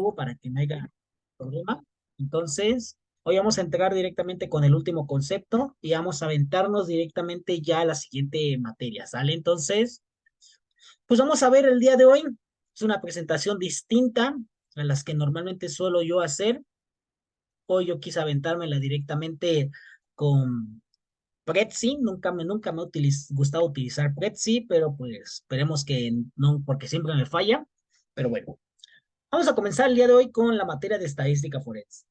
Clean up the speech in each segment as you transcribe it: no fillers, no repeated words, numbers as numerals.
tú para que no haya problema. Entonces, hoy vamos a entrar directamente con el último concepto y vamos a aventarnos directamente ya a la siguiente materia, ¿sale? Entonces, pues vamos a ver el día de hoy. Es una presentación distinta a las que normalmente suelo yo hacer. Hoy yo quise aventármela directamente con Prezi. Nunca me ha gustado utilizar Prezi, pero pues esperemos que no, porque siempre me falla. Pero bueno, vamos a comenzar el día de hoy con la materia de estadística forense.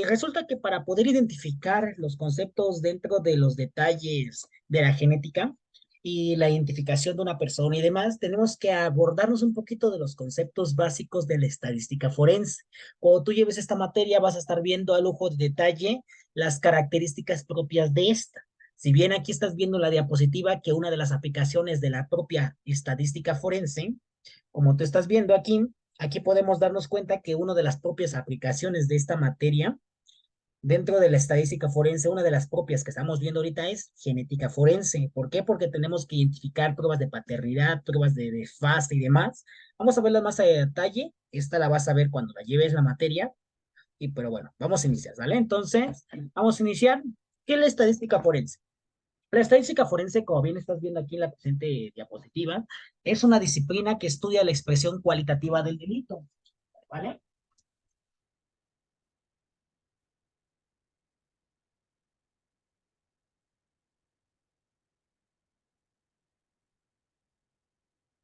Resulta que para poder identificar los conceptos dentro de los detalles de la genética y la identificación de una persona y demás, tenemos que abordarnos un poquito de los conceptos básicos de la estadística forense. Cuando tú lleves esta materia, vas a estar viendo a lujo de detalle las características propias de esta. Si bien aquí estás viendo la diapositiva que una de las aplicaciones de la propia estadística forense, como tú estás viendo aquí podemos darnos cuenta que una de las propias aplicaciones de esta materia dentro de la estadística forense, una de las propias que estamos viendo ahorita es genética forense. ¿Por qué? Porque tenemos que identificar pruebas de paternidad, pruebas de fase y demás. Vamos a verlas más a detalle. Esta la vas a ver cuando la lleves la materia. Pero bueno, vamos a iniciar, ¿vale? Entonces, vamos a iniciar. ¿Qué es la estadística forense? La estadística forense, como bien estás viendo aquí en la presente diapositiva, es una disciplina que estudia la expresión cualitativa del delito, ¿vale?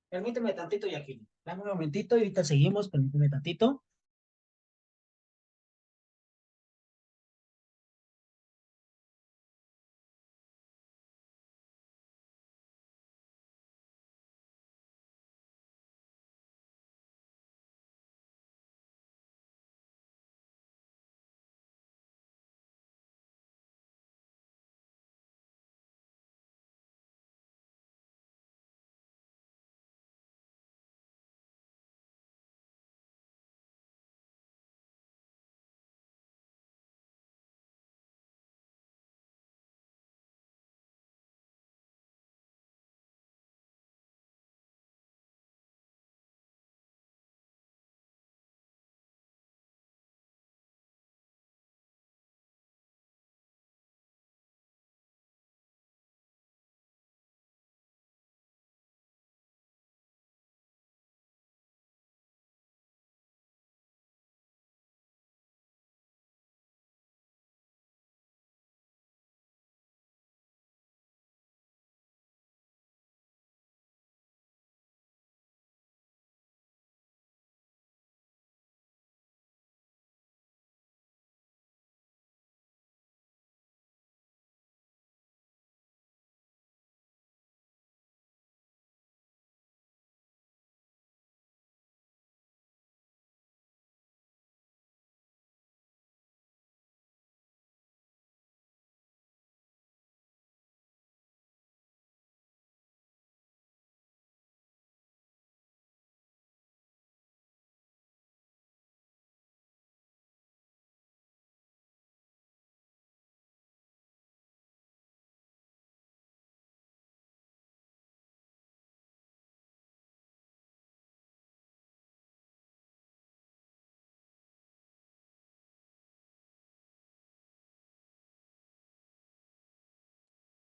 Permíteme tantito, Jacqueline. Dame un momentito y ahorita seguimos, permíteme tantito.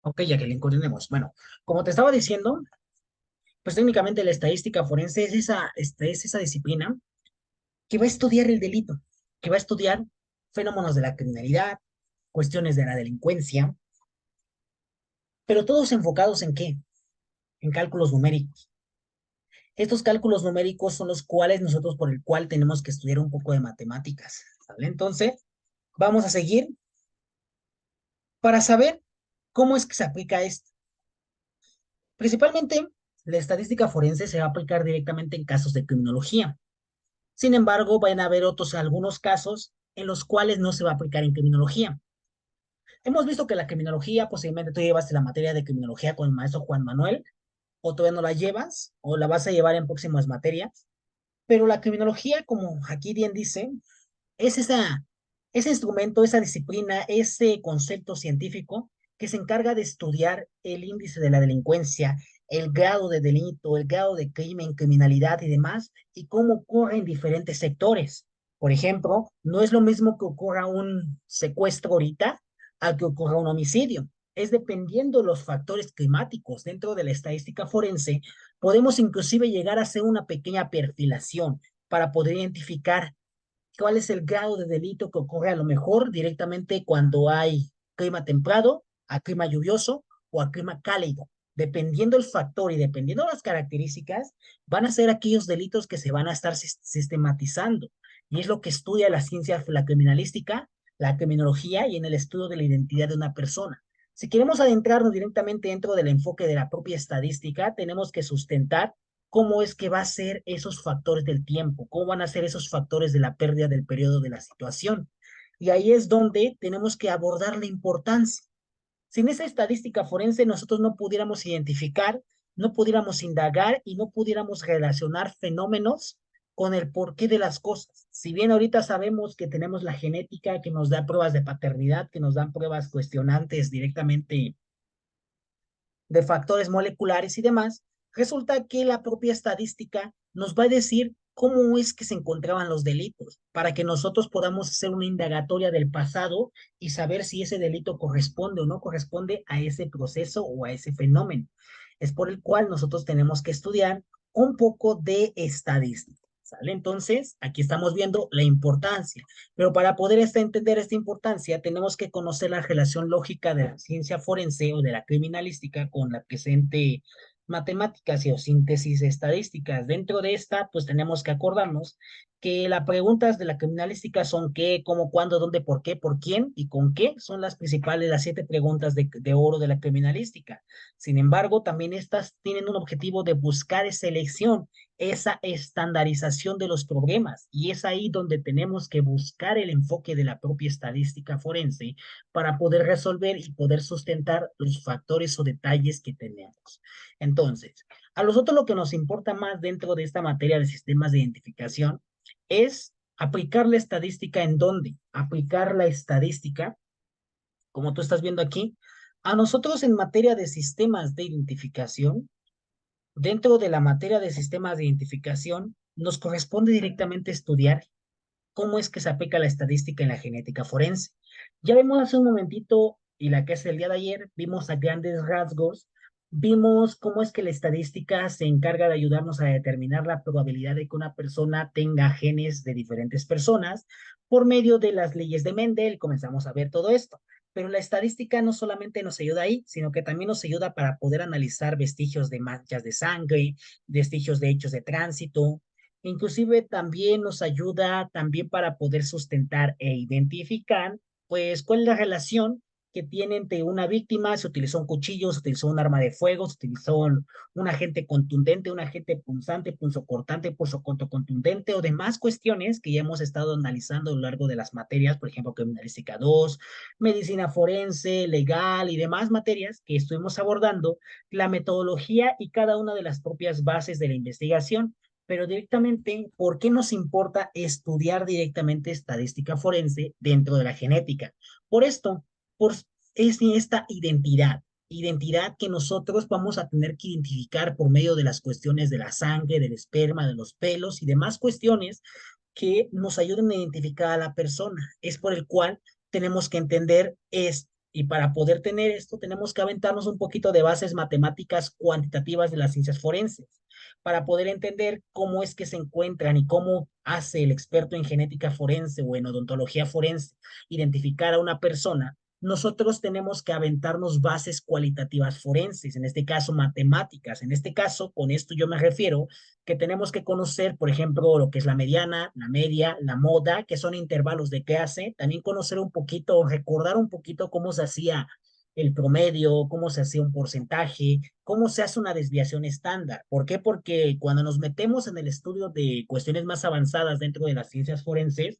Ok, Jacqueline, continuemos. Bueno, como te estaba diciendo, pues técnicamente la estadística forense es esa disciplina que va a estudiar el delito, que va a estudiar fenómenos de la criminalidad, cuestiones de la delincuencia, pero todos enfocados en qué? En cálculos numéricos. Estos cálculos numéricos son los cuales nosotros por el cual tenemos que estudiar un poco de matemáticas, ¿vale? Entonces, vamos a seguir para saber cómo es que se aplica esto. Principalmente, la estadística forense se va a aplicar directamente en casos de criminología. Sin embargo, van a haber algunos casos en los cuales no se va a aplicar en criminología. Hemos visto que la criminología, posiblemente tú llevaste la materia de criminología con el maestro Juan Manuel, o todavía no la llevas, o la vas a llevar en próximas materias, pero la criminología, como aquí bien dice, es ese instrumento, esa disciplina, ese concepto científico que se encarga de estudiar el índice de la delincuencia, el grado de delito, el grado de crimen, criminalidad y demás, y cómo ocurre en diferentes sectores. Por ejemplo, no es lo mismo que ocurra un secuestro ahorita al que ocurra un homicidio. Es dependiendo de los factores climáticos. Dentro de la estadística forense, podemos inclusive llegar a hacer una pequeña perfilación para poder identificar cuál es el grado de delito que ocurre a lo mejor directamente cuando hay clima templado, a clima lluvioso o a clima cálido. Dependiendo el factor y dependiendo las características, van a ser aquellos delitos que se van a estar sistematizando. Y es lo que estudia la ciencia, la criminalística, la criminología y en el estudio de la identidad de una persona. Si queremos adentrarnos directamente dentro del enfoque de la propia estadística, tenemos que sustentar cómo es que va a ser esos factores del tiempo, cómo van a ser esos factores de la pérdida del periodo de la situación. Y ahí es donde tenemos que abordar la importancia. Sin esa estadística forense, nosotros no pudiéramos identificar, no pudiéramos indagar y no pudiéramos relacionar fenómenos con el porqué de las cosas. Si bien ahorita sabemos que tenemos la genética que nos da pruebas de paternidad, que nos dan pruebas cuestionantes directamente de factores moleculares y demás, resulta que la propia estadística nos va a decir cómo es que se encontraban los delitos, para que nosotros podamos hacer una indagatoria del pasado y saber si ese delito corresponde o no corresponde a ese proceso o a ese fenómeno. Es por el cual nosotros tenemos que estudiar un poco de estadística. ¿Sale? Entonces, aquí estamos viendo la importancia, pero para poder entender esta importancia, tenemos que conocer la relación lógica de la ciencia forense o de la criminalística con la presente matemáticas y o síntesis estadísticas. Dentro de esta, pues tenemos que acordarnos que las preguntas de la criminalística son qué, cómo, cuándo, dónde, por qué, por quién y con qué son las principales, las 7 preguntas de oro de la criminalística. Sin embargo, también estas tienen un objetivo de buscar selección, esa estandarización de los problemas. Y es ahí donde tenemos que buscar el enfoque de la propia estadística forense para poder resolver y poder sustentar los factores o detalles que tenemos. Entonces, a nosotros lo que nos importa más dentro de esta materia de sistemas de identificación es aplicar la estadística en dónde. Aplicar la estadística, como tú estás viendo aquí, a nosotros en materia de sistemas de identificación. Dentro de la materia de sistemas de identificación, nos corresponde directamente estudiar cómo es que se aplica la estadística en la genética forense. Ya vimos hace un momentito, y la que es el día de ayer, vimos a grandes rasgos, vimos cómo es que la estadística se encarga de ayudarnos a determinar la probabilidad de que una persona tenga genes de diferentes personas por medio de las leyes de Mendel. Comenzamos a ver todo esto. Pero la estadística no solamente nos ayuda ahí, sino que también nos ayuda para poder analizar vestigios de manchas de sangre, vestigios de hechos de tránsito, inclusive también nos ayuda también para poder sustentar e identificar, pues, cuál es la relación que tiene entre una víctima, se utilizó un cuchillo, se utilizó un arma de fuego, se utilizó un agente contundente, un agente punzante, punzocortante, punzocontundente o demás cuestiones que ya hemos estado analizando a lo largo de las materias, por ejemplo, criminalística 2, medicina forense, legal y demás materias que estuvimos abordando, la metodología y cada una de las propias bases de la investigación, pero directamente, ¿por qué nos importa estudiar directamente estadística forense dentro de la genética? Por esto, por esta identidad que nosotros vamos a tener que identificar por medio de las cuestiones de la sangre, del esperma, de los pelos y demás cuestiones que nos ayuden a identificar a la persona. Es por el cual tenemos que entender esto. Y para poder tener esto, tenemos que aventarnos un poquito de bases matemáticas cuantitativas de las ciencias forenses para poder entender cómo es que se encuentran y cómo hace el experto en genética forense o en odontología forense identificar a una persona. Nosotros tenemos que aventarnos bases cualitativas forenses, en este caso matemáticas. En este caso, con esto yo me refiero que tenemos que conocer, por ejemplo, lo que es la mediana, la media, la moda, que son intervalos de clase, también conocer un poquito, recordar un poquito cómo se hacía el promedio, cómo se hacía un porcentaje, cómo se hace una desviación estándar. ¿Por qué? Porque cuando nos metemos en el estudio de cuestiones más avanzadas dentro de las ciencias forenses,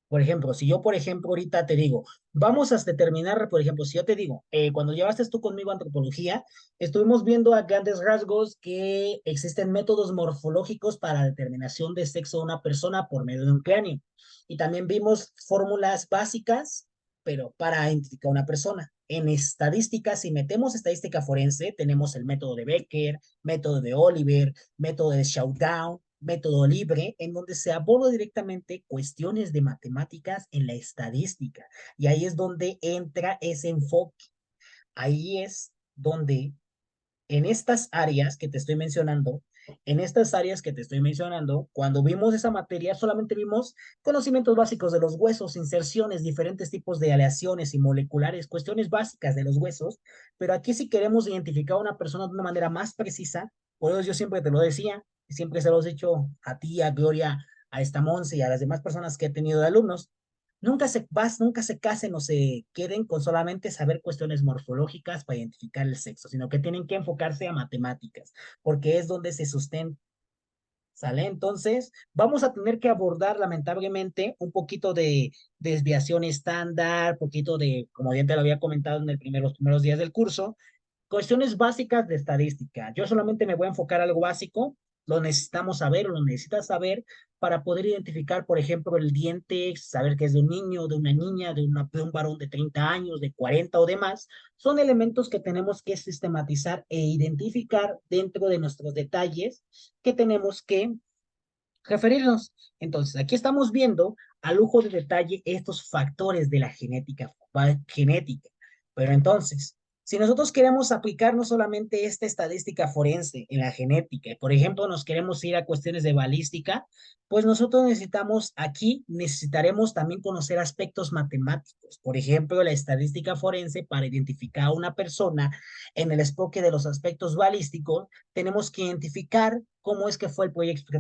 por ejemplo, si yo, por ejemplo, ahorita te digo, vamos a determinar, por ejemplo, si yo te digo, cuando llevaste tú conmigo a antropología, estuvimos viendo a grandes rasgos que existen métodos morfológicos para la determinación de sexo de una persona por medio de un cráneo. Y también vimos fórmulas básicas pero para identificar a una persona. En estadística, si metemos estadística forense, tenemos el método de Becker, método de Oliver, método de Showdown, método libre, en donde se aborda directamente cuestiones de matemáticas en la estadística. Y ahí es donde entra ese enfoque. Ahí es donde en estas áreas que te estoy mencionando, cuando vimos esa materia, solamente vimos conocimientos básicos de los huesos, inserciones, diferentes tipos de aleaciones y moleculares, cuestiones básicas de los huesos, pero aquí si queremos identificar a una persona de una manera más precisa, por eso yo siempre te lo decía, y siempre se los he dicho a ti, a Gloria, a esta Monse y a las demás personas que he tenido de alumnos, nunca se casen o se queden con solamente saber cuestiones morfológicas para identificar el sexo, sino que tienen que enfocarse a matemáticas, porque es donde se sustenta. ¿Sale? Entonces, vamos a tener que abordar lamentablemente un poquito de desviación estándar, poquito de, como ya te lo había comentado en los primeros días del curso, cuestiones básicas de estadística. Yo solamente me voy a enfocar a algo básico, lo necesitamos saber o lo necesitas saber para poder identificar, por ejemplo, el diente, saber que es de un niño, de una niña, de un varón de 30 años, de 40 o demás. Son elementos que tenemos que sistematizar e identificar dentro de nuestros detalles que tenemos que referirnos. Entonces, aquí estamos viendo a lujo de detalle estos factores de la genética. Pero entonces, si nosotros queremos aplicar no solamente esta estadística forense en la genética, y por ejemplo, nos queremos ir a cuestiones de balística, pues nosotros necesitaremos también conocer aspectos matemáticos. Por ejemplo, la estadística forense para identificar a una persona en el enfoque de los aspectos balísticos tenemos que identificar cómo es que fue el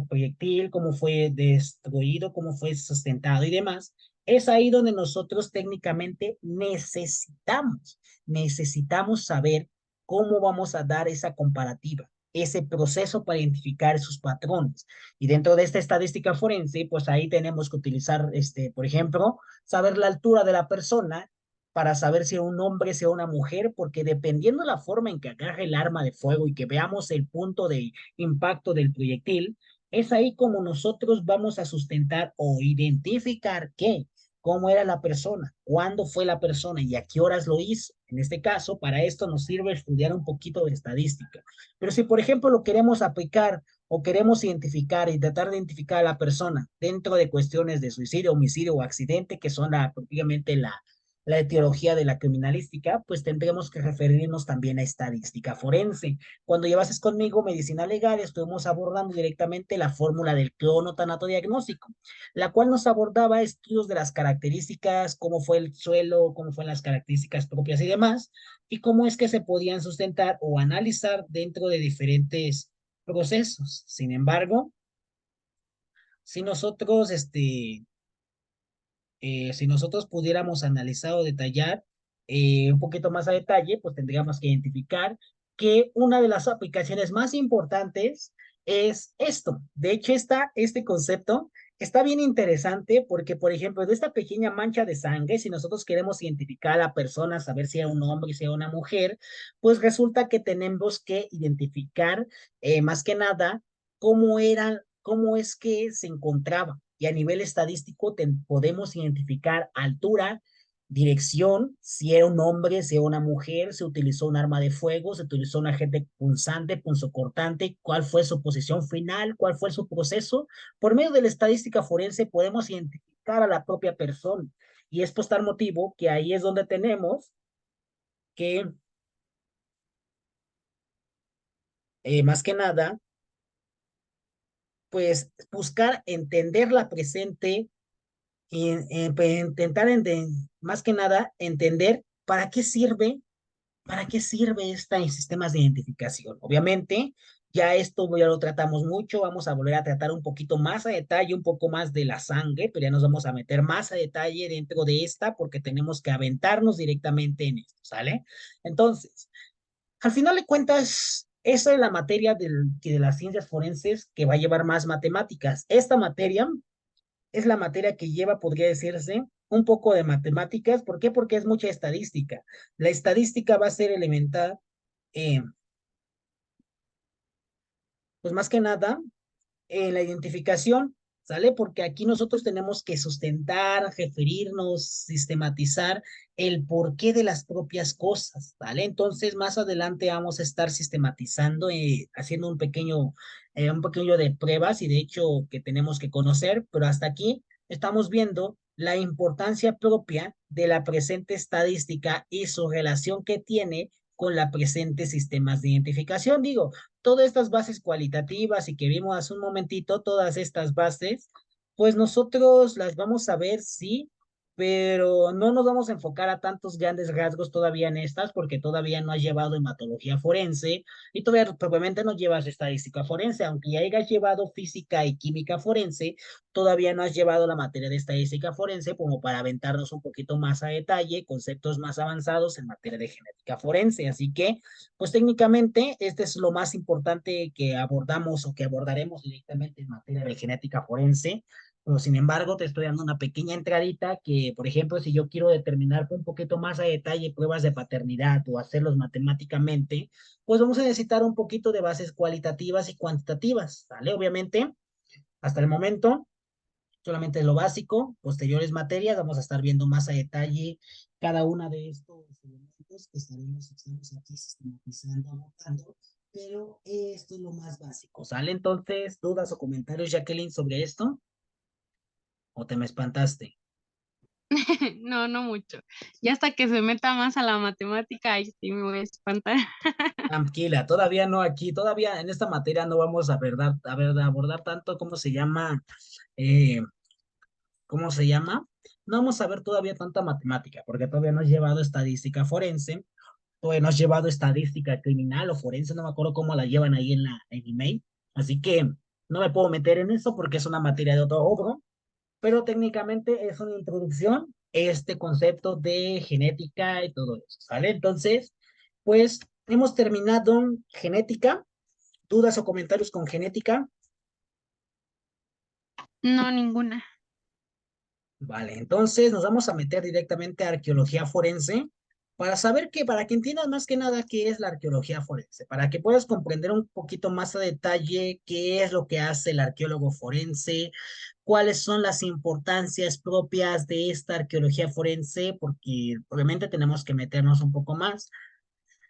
proyectil, cómo fue destruido, cómo fue sustentado y demás. Es ahí donde nosotros técnicamente necesitamos saber cómo vamos a dar esa comparativa, ese proceso para identificar sus patrones. Y dentro de esta estadística forense, pues ahí tenemos que utilizar, por ejemplo, saber la altura de la persona, para saber si es un hombre, si es una mujer, porque dependiendo de la forma en que agarre el arma de fuego y que veamos el punto de impacto del proyectil, es ahí como nosotros vamos a sustentar o identificar qué, cómo era la persona, cuándo fue la persona y a qué horas lo hizo. En este caso, para esto nos sirve estudiar un poquito de estadística. Pero si, por ejemplo, lo queremos aplicar o queremos identificar y tratar de identificar a la persona dentro de cuestiones de suicidio, homicidio o accidente, que son prácticamente la etiología de la criminalística, pues tendremos que referirnos también a estadística forense. Cuando llevases conmigo medicina legal, estuvimos abordando directamente la fórmula del clono tanatodiagnóstico, la cual nos abordaba estudios de las características, cómo fue el suelo, cómo fueron las características propias y demás, y cómo es que se podían sustentar o analizar dentro de diferentes procesos. Sin embargo, si nosotros, si nosotros pudiéramos analizar o detallar un poquito más a detalle, pues tendríamos que identificar que una de las aplicaciones más importantes es esto. De hecho, este concepto está bien interesante porque, por ejemplo, de esta pequeña mancha de sangre, si nosotros queremos identificar a la persona, saber si era un hombre, si era una mujer, pues resulta que tenemos que identificar más que nada cómo es que se encontraba. Y a nivel estadístico podemos identificar altura, dirección, si era un hombre, si era una mujer, se utilizó un arma de fuego, se utilizó un agente punzante, punzocortante, cuál fue su posición final, cuál fue su proceso. Por medio de la estadística forense podemos identificar a la propia persona. Y es por tal motivo que ahí es donde tenemos que, más que nada, pues buscar entender la presente y pues, intentar más que nada entender para qué sirve esta en sistemas de identificación. Obviamente, ya esto ya lo tratamos mucho, vamos a volver a tratar un poquito más a detalle, un poco más de la sangre, pero ya nos vamos a meter más a detalle dentro de esta porque tenemos que aventarnos directamente en esto, ¿sale? Entonces, al final de cuentas, esa es la materia de las ciencias forenses que va a llevar más matemáticas. Esta materia es la materia que lleva, podría decirse, un poco de matemáticas. ¿Por qué? Porque es mucha estadística. La estadística va a ser elemental, eh, pues más que nada, en la identificación, ¿sale? Porque aquí nosotros tenemos que sustentar, referirnos, sistematizar el porqué de las propias cosas, ¿vale? Entonces, más adelante vamos a estar sistematizando, haciendo un pequeño de pruebas y de hecho que tenemos que conocer, pero hasta aquí estamos viendo la importancia propia de la presente estadística y su relación que tiene con la presente sistemas de identificación. Digo, todas estas bases cualitativas y que vimos hace un momentito, todas estas bases, pues nosotros las vamos a ver, sí, pero no nos vamos a enfocar a tantos grandes rasgos todavía en estas, porque todavía no has llevado hematología forense y todavía probablemente no llevas estadística forense, aunque ya hayas llevado física y química forense, todavía no has llevado la materia de estadística forense como para aventarnos un poquito más a detalle, conceptos más avanzados en materia de genética forense. Así que, pues técnicamente, este es lo más importante que abordamos o que abordaremos directamente en materia de genética forense. Pero sin embargo, te estoy dando una pequeña entradita que, por ejemplo, si yo quiero determinar un poquito más a detalle pruebas de paternidad o hacerlos matemáticamente, pues vamos a necesitar un poquito de bases cualitativas y cuantitativas, ¿vale? Obviamente, hasta el momento, solamente lo básico, posteriores materias, vamos a estar viendo más a detalle cada una de estos elementos que estamos aquí sistematizando, abordando, pero esto es lo más básico, ¿sale? Entonces, ¿dudas o comentarios, Jacqueline, sobre esto? ¿O te me espantaste? No, no mucho. Y hasta que se meta más a la matemática, ahí sí me voy a espantar. Tranquila, todavía no aquí, todavía en esta materia no vamos a abordar tanto eh, ¿cómo se llama? No vamos a ver todavía tanta matemática, porque todavía no has llevado estadística forense, todavía no has llevado estadística criminal o forense, no me acuerdo cómo la llevan ahí en email, así que no me puedo meter en eso porque es una materia de otro obro, pero técnicamente es una introducción, este concepto de genética y todo eso, ¿sale? Entonces, pues hemos terminado genética, dudas o comentarios con genética. No, ninguna. Vale, entonces nos vamos a meter directamente a arqueología forense para que entiendas más que nada qué es la arqueología forense, para que puedas comprender un poquito más a detalle qué es lo que hace el arqueólogo forense, cuáles son las importancias propias de esta arqueología forense, porque obviamente tenemos que meternos un poco más.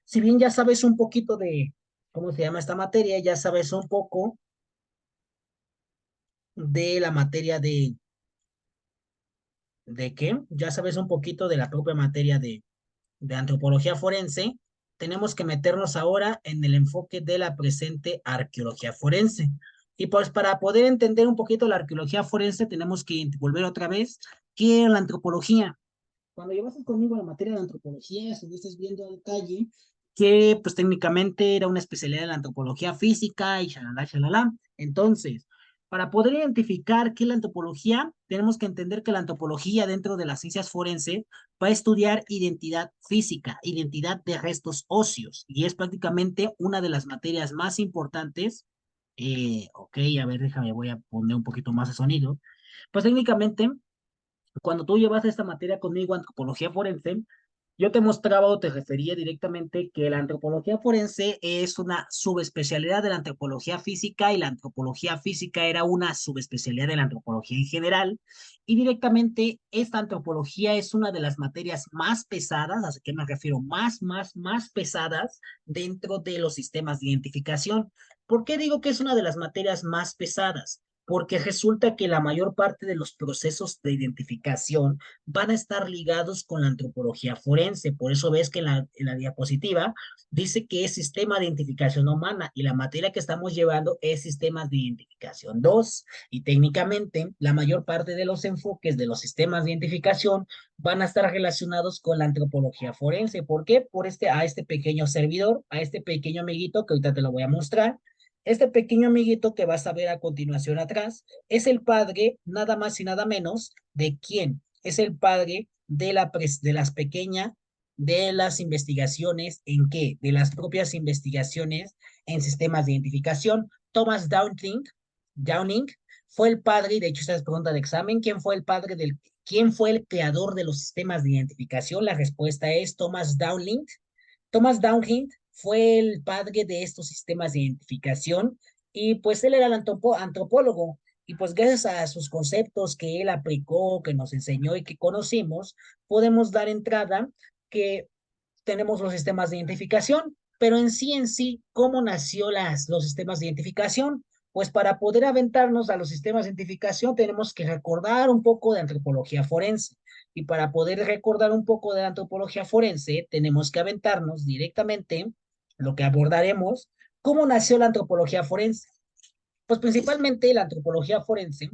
Si bien ya sabes un poquito de cómo se llama esta materia, ya sabes un poco de la materia ¿de qué? Ya sabes un poquito de la propia materia de antropología forense, tenemos que meternos ahora en el enfoque de la presente arqueología forense. Y pues para poder entender un poquito la arqueología forense, tenemos que volver otra vez, ¿qué es la antropología? Cuando llevaste conmigo la materia de antropología, estuviste viendo a detalle que pues técnicamente era una especialidad de la antropología física y shalala, shalala. Entonces, para poder identificar qué es la antropología, tenemos que entender que la antropología dentro de las ciencias forenses va a estudiar identidad física, identidad de restos óseos, y es prácticamente una de las materias más importantes. Ok, a ver, déjame, voy a poner un poquito más de sonido. Pues técnicamente cuando tú llevas esta materia conmigo, antropología forense, yo te mostraba o te refería directamente que la antropología forense es una subespecialidad de la antropología física y la antropología física era una subespecialidad de la antropología en general. Y directamente esta antropología es una de las materias más pesadas, ¿a qué me refiero? Más pesadas dentro de los sistemas de identificación. ¿Por qué digo que es una de las materias más pesadas? Porque resulta que la mayor parte de los procesos de identificación van a estar ligados con la antropología forense. Por eso ves que en la diapositiva dice que es sistema de identificación humana y la materia que estamos llevando es sistemas de identificación 2. Y técnicamente la mayor parte de los enfoques de los sistemas de identificación van a estar relacionados con la antropología forense. ¿Por qué? A este pequeño servidor, a este pequeño amiguito que ahorita te lo voy a mostrar. Este pequeño amiguito que vas a ver a continuación atrás es el padre, nada más y nada menos, ¿de quién? Es el padre de las pequeñas, de las investigaciones, ¿en qué? De las propias investigaciones en sistemas de identificación. Thomas Downing fue el padre, y de hecho esta es pregunta de examen, ¿quién fue el creador de los sistemas de identificación? La respuesta es Thomas Downing. Thomas Downing fue el padre de estos sistemas de identificación y pues él era el antropólogo Y pues gracias a sus conceptos que él aplicó, que nos enseñó y que conocimos, podemos dar entrada que tenemos los sistemas de identificación, pero en sí, ¿cómo nació los sistemas de identificación? Pues para poder aventarnos a los sistemas de identificación tenemos que recordar un poco de antropología forense. Y para poder recordar un poco de la antropología forense, tenemos que aventarnos directamente lo que abordaremos, cómo nació la antropología forense. Pues principalmente la antropología forense,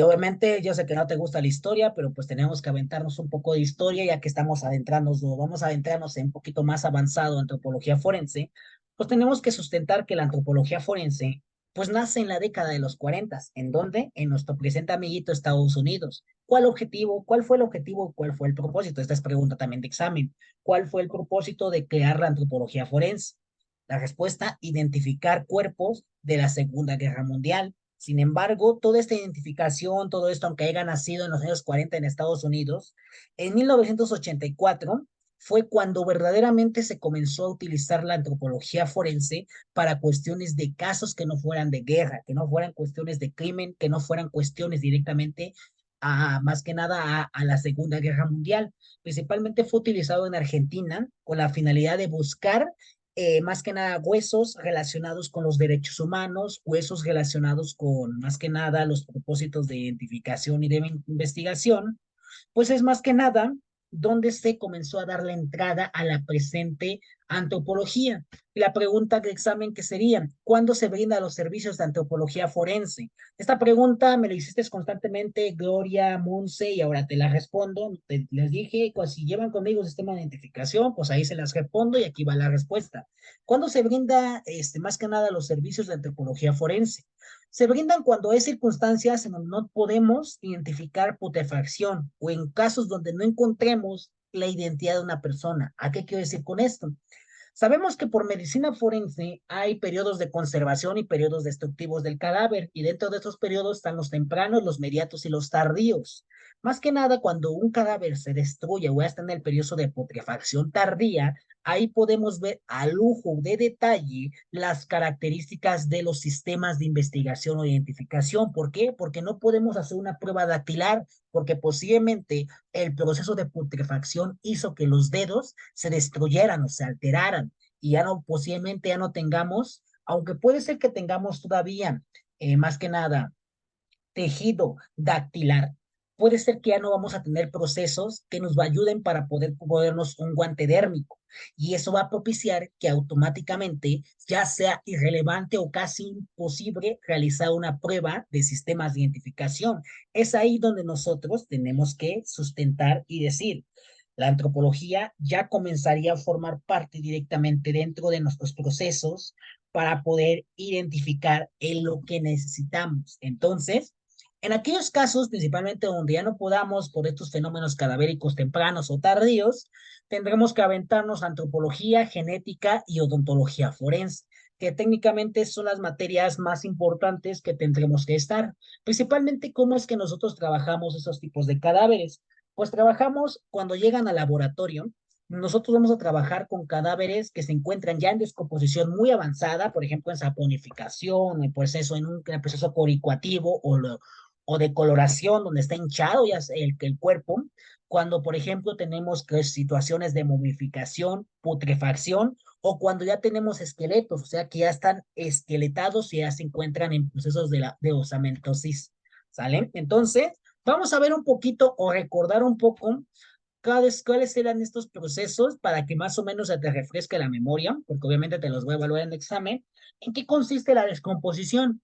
obviamente yo sé que no te gusta la historia, pero pues tenemos que aventarnos un poco de historia ya que estamos adentrándonos, vamos a adentrarnos en un poquito más avanzado en antropología forense, pues tenemos que sustentar que la antropología forense pues nace en la década de los 40. ¿En dónde? En nuestro presente amiguito Estados Unidos. ¿Cuál objetivo? ¿Cuál fue el objetivo? ¿Cuál fue el propósito? Esta es pregunta también de examen. ¿Cuál fue el propósito de crear la antropología forense? La respuesta, identificar cuerpos de la Segunda Guerra Mundial. Sin embargo, toda esta identificación, todo esto, aunque haya nacido en los años 40 en Estados Unidos, en 1984 fue cuando verdaderamente se comenzó a utilizar la antropología forense para cuestiones de casos que no fueran de guerra, que no fueran cuestiones de crimen, que no fueran cuestiones directamente más que nada a la Segunda Guerra Mundial. Principalmente fue utilizado en Argentina con la finalidad de buscar más que nada huesos relacionados con los derechos humanos, huesos relacionados con más que nada los propósitos de identificación y de investigación, pues es más que nada donde se comenzó a dar la entrada a la presente antropología. Y la pregunta de examen que sería, ¿cuándo se brindan los servicios de antropología forense? Esta pregunta me la hiciste constantemente, Gloria, Monse, y ahora te la respondo. Les dije, pues, si llevan conmigo el sistema de identificación, pues ahí se las respondo y aquí va la respuesta. ¿Cuándo se brinda, más que nada, los servicios de antropología forense? Se brindan cuando hay circunstancias en donde no podemos identificar putrefacción o en casos donde no encontremos la identidad de una persona. ¿A qué quiero decir con esto? Sabemos que por medicina forense hay periodos de conservación y periodos destructivos del cadáver, y dentro de estos periodos están los tempranos, los mediatos y los tardíos. Más que nada, cuando un cadáver se destruye o está en el periodo de putrefacción tardía, ahí podemos ver a lujo de detalle las características de los sistemas de investigación o identificación. ¿Por qué? Porque no podemos hacer una prueba dactilar, porque posiblemente el proceso de putrefacción hizo que los dedos se destruyeran o se alteraran y ya no, posiblemente ya no tengamos, aunque puede ser que tengamos todavía, más que nada, tejido dactilar, puede ser que ya no vamos a tener procesos que nos ayuden para poder ponernos un guante dérmico. Y eso va a propiciar que automáticamente ya sea irrelevante o casi imposible realizar una prueba de sistemas de identificación. Es ahí donde nosotros tenemos que sustentar y decir, la antropología ya comenzaría a formar parte directamente dentro de nuestros procesos para poder identificar en lo que necesitamos. Entonces, en aquellos casos, principalmente donde ya no podamos por estos fenómenos cadavéricos tempranos o tardíos, tendremos que aventarnos antropología, genética y odontología forense, que técnicamente son las materias más importantes que tendremos que estar. Principalmente, ¿cómo es que nosotros trabajamos esos tipos de cadáveres? Pues trabajamos cuando llegan al laboratorio. Nosotros vamos a trabajar con cadáveres que se encuentran ya en descomposición muy avanzada, por ejemplo, en saponificación, en el proceso coricuativo o de coloración, donde está hinchado ya el cuerpo, cuando, por ejemplo, tenemos situaciones de momificación, putrefacción, o cuando ya tenemos esqueletos, o sea, que ya están esqueletados y ya se encuentran en procesos de osamentosis, ¿sale? Entonces, vamos a ver un poquito o recordar un poco cuáles eran estos procesos para que más o menos se te refresque la memoria, porque obviamente te los voy a evaluar en el examen. ¿En qué consiste la descomposición?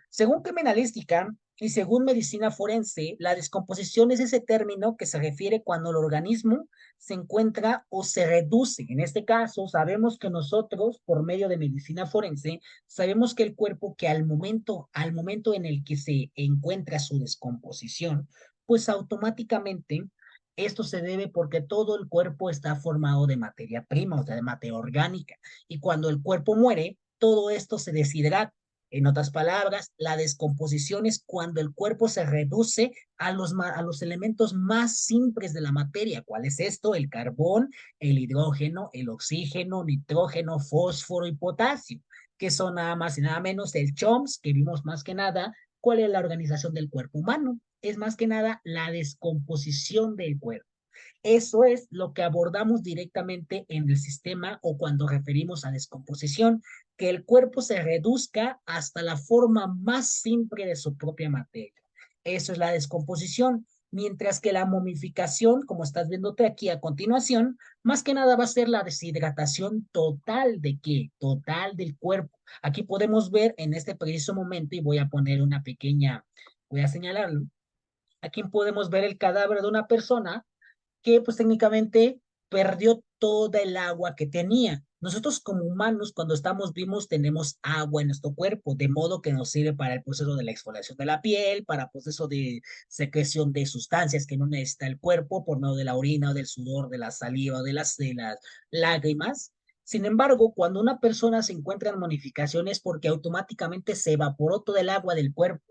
Según criminalística y según medicina forense, la descomposición es ese término que se refiere cuando el organismo se encuentra o se reduce. En este caso, sabemos que nosotros, por medio de medicina forense, sabemos que el cuerpo que al momento en el que se encuentra su descomposición, pues automáticamente esto se debe porque todo el cuerpo está formado de materia prima, o sea, de materia orgánica. Y cuando el cuerpo muere, todo esto se deshidrata. En otras palabras, la descomposición es cuando el cuerpo se reduce a los elementos más simples de la materia. ¿Cuál es esto? El carbón, el hidrógeno, el oxígeno, nitrógeno, fósforo y potasio, que son nada más y nada menos el CHOMS, que vimos más que nada ¿Cuál es la organización del cuerpo humano? Es más que nada la descomposición del cuerpo. Eso es lo que abordamos directamente en el sistema o cuando referimos a descomposición, que el cuerpo se reduzca hasta la forma más simple de su propia materia. Eso es la descomposición. Mientras que la momificación, como estás viéndote aquí a continuación, más que nada va a ser la deshidratación total de qué, total del cuerpo. Aquí podemos ver en este preciso momento, y voy a poner una pequeña, voy a señalarlo, aquí podemos ver el cadáver de una persona que pues técnicamente perdió toda el agua que tenía. Nosotros como humanos, cuando estamos vivos, tenemos agua en nuestro cuerpo, de modo que nos sirve para el proceso de la exfoliación de la piel, para el proceso de secreción de sustancias que no necesita el cuerpo por medio de la orina o del sudor, de la saliva, de las lágrimas. Sin embargo, cuando una persona se encuentra en modificaciones, porque automáticamente se evaporó todo el agua del cuerpo.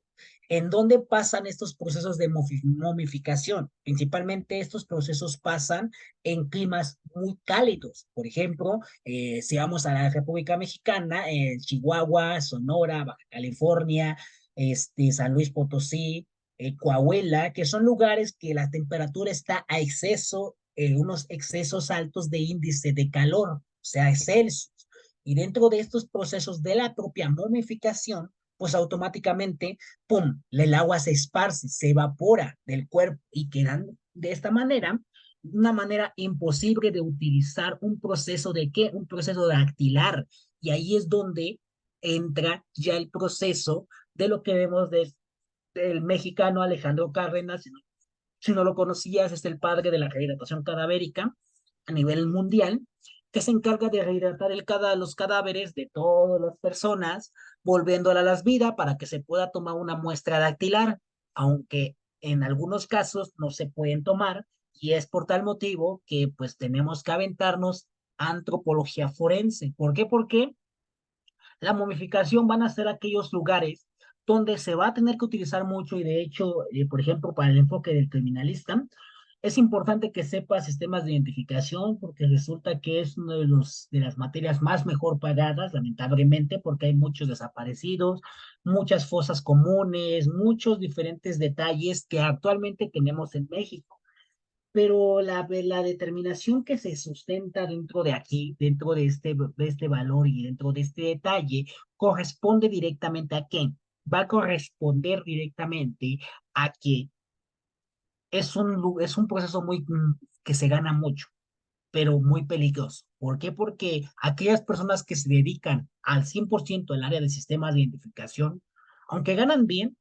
¿En dónde pasan estos procesos de momificación? Principalmente estos procesos pasan en climas muy cálidos. Por ejemplo, si vamos a la República Mexicana, Chihuahua, Sonora, Baja California, San Luis Potosí, Coahuila, que son lugares que la temperatura está a exceso, unos excesos altos de índice de calor, o sea, Celsius. Y dentro de estos procesos de la propia momificación, pues automáticamente, ¡pum!, el agua se esparce, se evapora del cuerpo y quedan de esta manera, una manera imposible de utilizar un proceso de qué, un proceso dactilar. Y ahí es donde entra ya el proceso de lo que vemos del mexicano Alejandro Cárdenas. Si no lo conocías, es el padre de la rehidratación cadavérica a nivel mundial, que se encarga de rehidratar los cadáveres de todas las personas, volviéndola a las vidas para que se pueda tomar una muestra dactilar, aunque en algunos casos no se pueden tomar, y es por tal motivo que pues tenemos que aventarnos antropología forense. ¿Por qué? Porque la momificación van a ser aquellos lugares donde se va a tener que utilizar mucho y de hecho, por ejemplo, para el enfoque del criminalista, es importante que sepa sistemas de identificación porque resulta que es uno de las materias más mejor pagadas, lamentablemente, porque hay muchos desaparecidos, muchas fosas comunes, muchos diferentes detalles que actualmente tenemos en México, pero la determinación que se sustenta dentro de aquí, dentro de este valor y dentro de este detalle, corresponde directamente a qué. Va a corresponder directamente a que es un proceso que se gana mucho, pero muy peligroso. ¿Por qué? Porque aquellas personas que se dedican al 100% al área de sistemas de identificación, aunque ganan bien,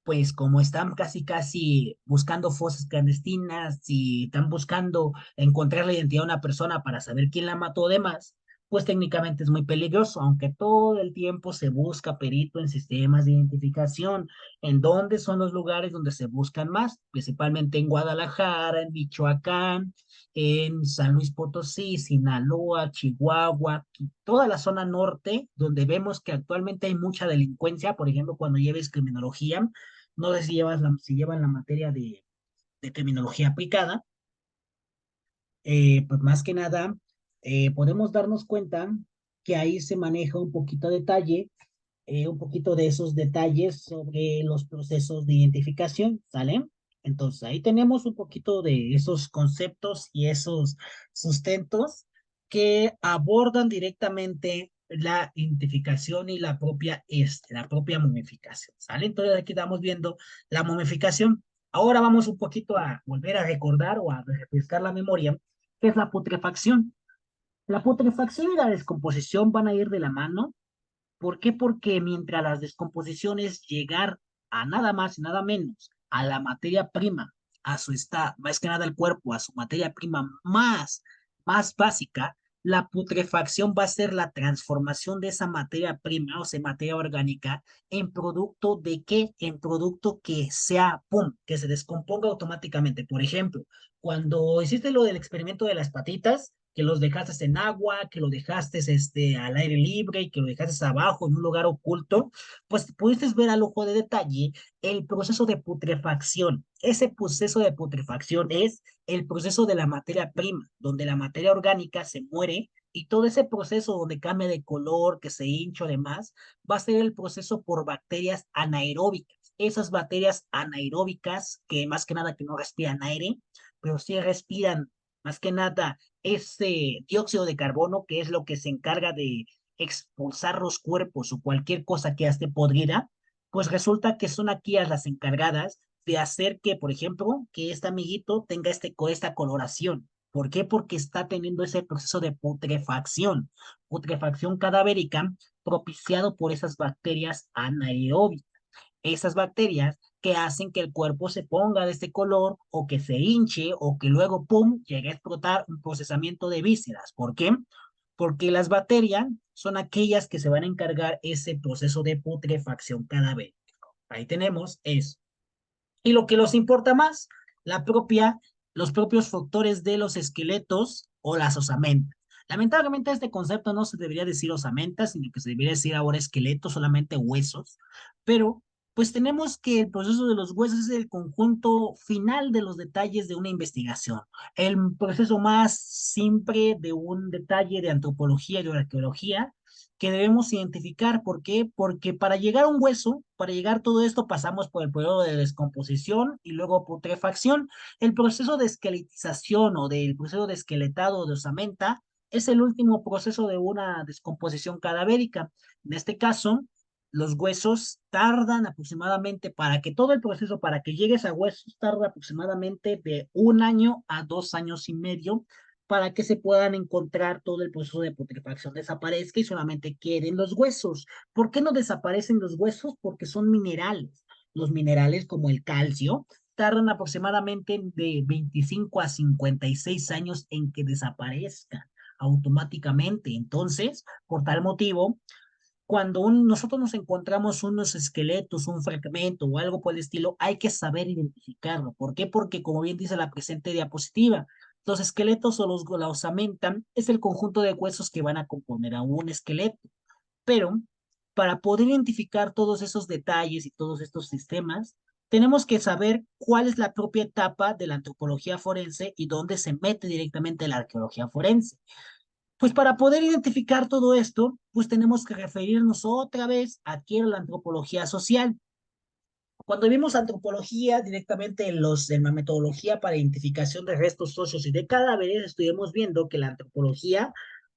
pues como están casi casi buscando fosas clandestinas y están buscando encontrar la identidad de una persona para saber quién la mató demás, pues técnicamente es muy peligroso, aunque todo el tiempo se busca perito en sistemas de identificación. ¿En dónde son los lugares donde se buscan más? Principalmente en Guadalajara, en Michoacán, en San Luis Potosí, Sinaloa, Chihuahua, toda la zona norte, donde vemos que actualmente hay mucha delincuencia. Por ejemplo, cuando lleves criminología, no sé si llevan la materia de terminología aplicada, pues más que nada podemos darnos cuenta que ahí se maneja un poquito de detalle, un poquito de esos detalles sobre los procesos de identificación, ¿sale? Entonces ahí tenemos un poquito de esos conceptos y esos sustentos que abordan directamente la identificación y la propia momificación, ¿sale? Entonces aquí estamos viendo la momificación. Ahora vamos un poquito a volver a recordar o a refrescar la memoria, que es la putrefacción. La putrefacción y la descomposición van a ir de la mano. ¿Por qué? Porque mientras las descomposiciones llegar a nada más y nada menos a la materia prima, a su estado, más que nada el cuerpo, a su materia prima más básica, la putrefacción va a ser la transformación de esa materia prima, o sea, materia orgánica, en producto de qué, en producto que sea, pum, que se descomponga automáticamente. Por ejemplo, cuando hiciste lo del experimento de las patitas, que los dejaste en agua, que lo dejaste al aire libre y que lo dejaste abajo en un lugar oculto, pues pudiste ver al ojo de detalle el proceso de putrefacción. Ese proceso de putrefacción es el proceso de la materia prima, donde la materia orgánica se muere y todo ese proceso donde cambia de color, que se hincha o demás, va a ser el proceso por bacterias anaeróbicas. esas bacterias anaeróbicas, que más que nada que no respiran aire, pero sí respiran más que nada ese dióxido de carbono, que es lo que se encarga de expulsar los cuerpos o cualquier cosa que esté podrida, pues resulta que son aquí las encargadas de hacer que, por ejemplo, que este amiguito tenga esta coloración. ¿Por qué? Porque está teniendo ese proceso de putrefacción cadavérica propiciado por esas bacterias anaeróbicas. Esas bacterias que hacen que el cuerpo se ponga de este color o que se hinche o que luego, ¡pum!, llegue a explotar un procesamiento de vísceras. ¿Por qué? Porque las bacterias son aquellas que se van a encargar ese proceso de putrefacción cadavérica. Ahí tenemos eso. Y lo que nos importa más, la propia, los propios factores de los esqueletos o las osamentas. Lamentablemente este concepto no se debería decir osamentas, sino que se debería decir ahora esqueletos, solamente huesos, pero pues tenemos que el proceso de los huesos es el conjunto final de los detalles de una investigación, el proceso más simple de un detalle de antropología y de arqueología que debemos identificar. ¿Por qué? Porque para llegar a un hueso, para llegar a todo esto, pasamos por el periodo de descomposición y luego putrefacción. El proceso de esqueletización o del proceso de esqueletado de osamenta es el último proceso de una descomposición cadavérica. En este caso, los huesos tardan aproximadamente para que todo el proceso, para que llegues a huesos, tarda aproximadamente de 1 año a 2 años y medio para que se puedan encontrar todo el proceso de putrefacción desaparezca y solamente queden los huesos. ¿Por qué no desaparecen los huesos? Porque son minerales. Los minerales como el calcio tardan aproximadamente de 25 a 56 años en que desaparezcan automáticamente. Entonces, por tal motivo, cuando nosotros nos encontramos unos esqueletos, un fragmento o algo por el estilo, hay que saber identificarlo. ¿Por qué? Porque, como bien dice la presente diapositiva, los esqueletos o la osamenta es el conjunto de huesos que van a componer a un esqueleto. Pero para poder identificar todos esos detalles y todos estos sistemas, tenemos que saber cuál es la propia etapa de la antropología forense y dónde se mete directamente la arqueología forense. Pues para poder identificar todo esto, pues tenemos que referirnos otra vez aquí a la antropología social. Cuando vimos antropología directamente en la metodología para identificación de restos óseos y de cadáveres, estuvimos viendo que la antropología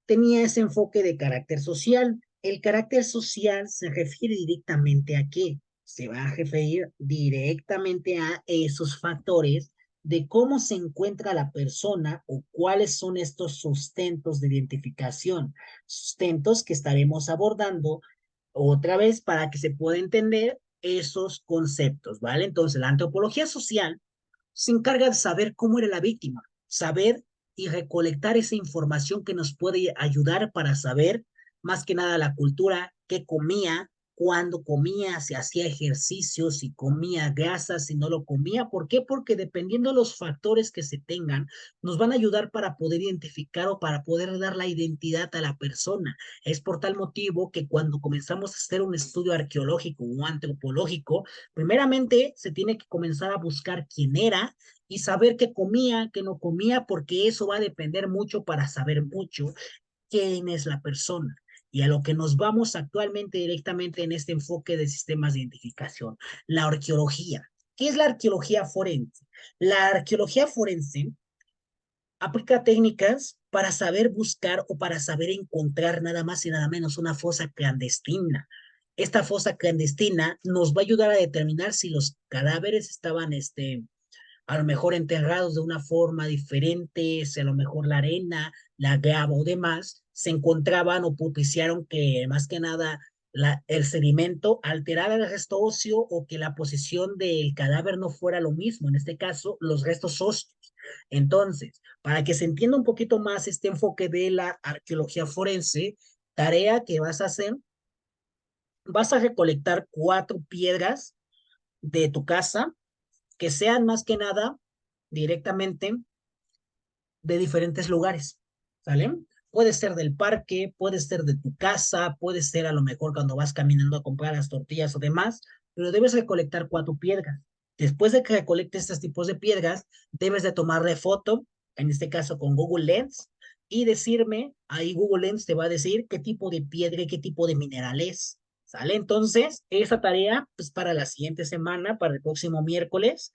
tenía ese enfoque de carácter social. El carácter social se refiere directamente a qué? Se va a referir directamente a esos factores de cómo se encuentra la persona o cuáles son estos sustentos de identificación, sustentos que estaremos abordando otra vez para que se pueda entender esos conceptos, ¿vale? Entonces, la antropología social se encarga de saber cómo era la víctima, saber y recolectar esa información que nos puede ayudar para saber más que nada la cultura, qué comía, cuándo comía, si hacía ejercicio, si comía grasa, si no lo comía. ¿Por qué? Porque dependiendo de los factores que se tengan, nos van a ayudar para poder identificar o para poder dar la identidad a la persona. Es por tal motivo que cuando comenzamos a hacer un estudio arqueológico o antropológico, primeramente se tiene que comenzar a buscar quién era y saber qué comía, qué no comía, porque eso va a depender mucho para saber mucho quién es la persona. Y a lo que nos vamos actualmente directamente en este enfoque de sistemas de identificación, la arqueología. ¿Qué es la arqueología forense? La arqueología forense aplica técnicas para saber buscar o para saber encontrar nada más y nada menos una fosa clandestina. Esta fosa clandestina nos va a ayudar a determinar si los cadáveres estaban, a lo mejor enterrados de una forma diferente, si a lo mejor la arena, la grava o demás se encontraban o propiciaron que más que nada el sedimento alterara el resto óseo o que la posición del cadáver no fuera lo mismo, en este caso los restos óseos. Entonces, para que se entienda un poquito más este enfoque de la arqueología forense, tarea que vas a hacer, vas a recolectar 4 piedras de tu casa que sean más que nada directamente de diferentes lugares, ¿sale? Puede ser del parque, puede ser de tu casa, puede ser a lo mejor cuando vas caminando a comprar las tortillas o demás, pero debes recolectar 4 piedras. Después de que recolectes estos tipos de piedras, debes de tomarle foto, en este caso con Google Lens, y decirme, ahí Google Lens te va a decir qué tipo de piedra y qué tipo de mineral es. ¿Sale? Entonces, esa tarea, pues para la siguiente semana, para el próximo miércoles,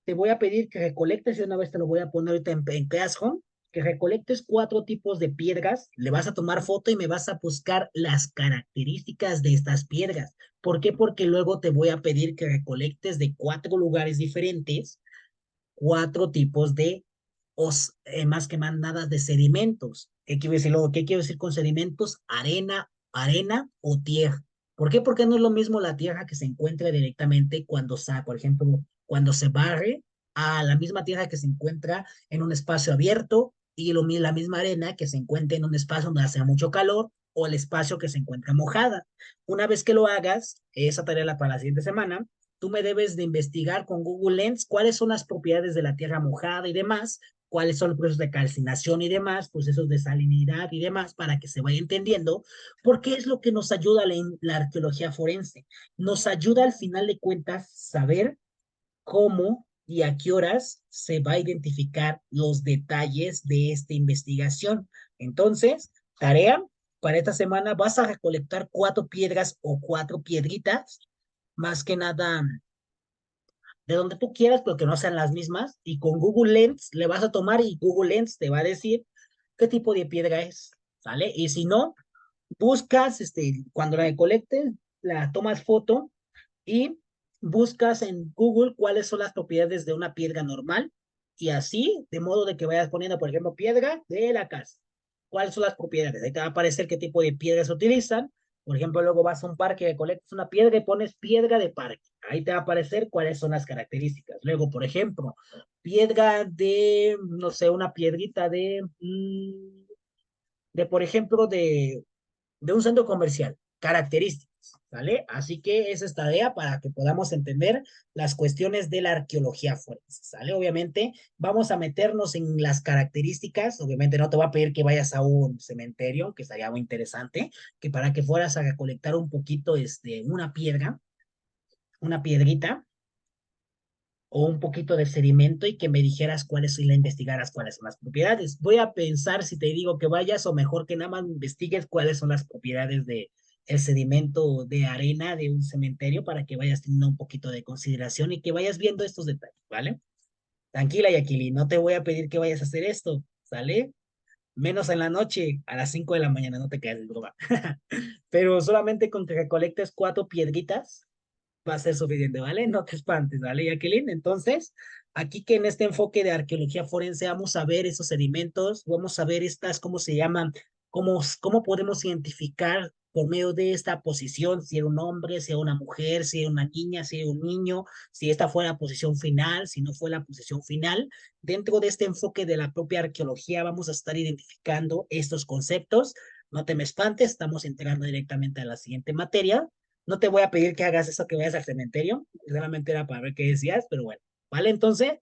te voy a pedir que recolectes, y una vez te lo voy a poner ahorita en Classroom, que recolectes 4 tipos de piedras, le vas a tomar foto y me vas a buscar las características de estas piedras. ¿Por qué? Porque luego te voy a pedir que recolectes de 4 lugares diferentes 4 tipos de, más que más nada, de sedimentos. ¿Qué quiero decir luego? ¿Qué quiero decir con sedimentos? Arena o tierra. ¿Por qué? Porque no es lo mismo la tierra que se encuentra directamente cuando, por ejemplo, cuando se barre a la misma tierra que se encuentra en un espacio abierto y la misma arena que se encuentra en un espacio donde hace mucho calor o el espacio que se encuentra mojada. Una vez que lo hagas, esa tarea para la siguiente semana, tú me debes de investigar con Google Lens cuáles son las propiedades de la tierra mojada y demás, cuáles son los procesos de calcinación y demás, procesos de salinidad y demás, para que se vaya entendiendo, porque es lo que nos ayuda la arqueología forense. Nos ayuda al final de cuentas saber cómo y a qué horas se va a identificar los detalles de esta investigación. Entonces, tarea para esta semana, vas a recolectar 4 piedras o 4 piedritas, más que nada de donde tú quieras, pero que no sean las mismas, y con Google Lens le vas a tomar y Google Lens te va a decir qué tipo de piedra es, ¿sale? Y si no, buscas, cuando la recolectes, la tomas foto y buscas en Google cuáles son las propiedades de una piedra normal y así, de modo de que vayas poniendo, por ejemplo, piedra de la casa. ¿Cuáles son las propiedades? Ahí te va a aparecer qué tipo de piedras se utilizan. Por ejemplo, luego vas a un parque, recolectas una piedra y pones piedra de parque. Ahí te va a aparecer cuáles son las características. Luego, por ejemplo, piedra de, no sé, una piedrita de por ejemplo, de un centro comercial, características, ¿vale? Así que esa es tarea para que podamos entender las cuestiones de la arqueología forense, ¿sale? Obviamente vamos a meternos en las características, obviamente no te voy a pedir que vayas a un cementerio, que estaría muy interesante, que para que fueras a recolectar un poquito, una piedra, una piedrita, o un poquito de sedimento y que me dijeras cuáles y la investigaras cuáles son las propiedades. Voy a pensar si te digo que vayas o mejor que nada más investigues cuáles son las propiedades de el sedimento de arena de un cementerio para que vayas teniendo un poquito de consideración y que vayas viendo estos detalles, ¿vale? Tranquila, Yakili, no te voy a pedir que vayas a hacer esto, ¿sale? Menos en la noche, a las 5 de la mañana, no te quedes de broma. Pero solamente con que recolectes 4 piedritas, va a ser suficiente, ¿vale? No te espantes, ¿vale, Jacqueline? Entonces, aquí que en este enfoque de arqueología forense vamos a ver esos sedimentos, vamos a ver estas, ¿cómo se llaman? ¿Cómo podemos identificar por medio de esta posición si era un hombre, si era una mujer, si era una niña, si era un niño, si esta fue la posición final, si no fue la posición final? Dentro de este enfoque de la propia arqueología vamos a estar identificando estos conceptos. No te me espantes, estamos entrando directamente a la siguiente materia. No te voy a pedir que hagas eso, que vayas al cementerio, solamente era para ver qué decías, pero bueno, ¿vale? Entonces,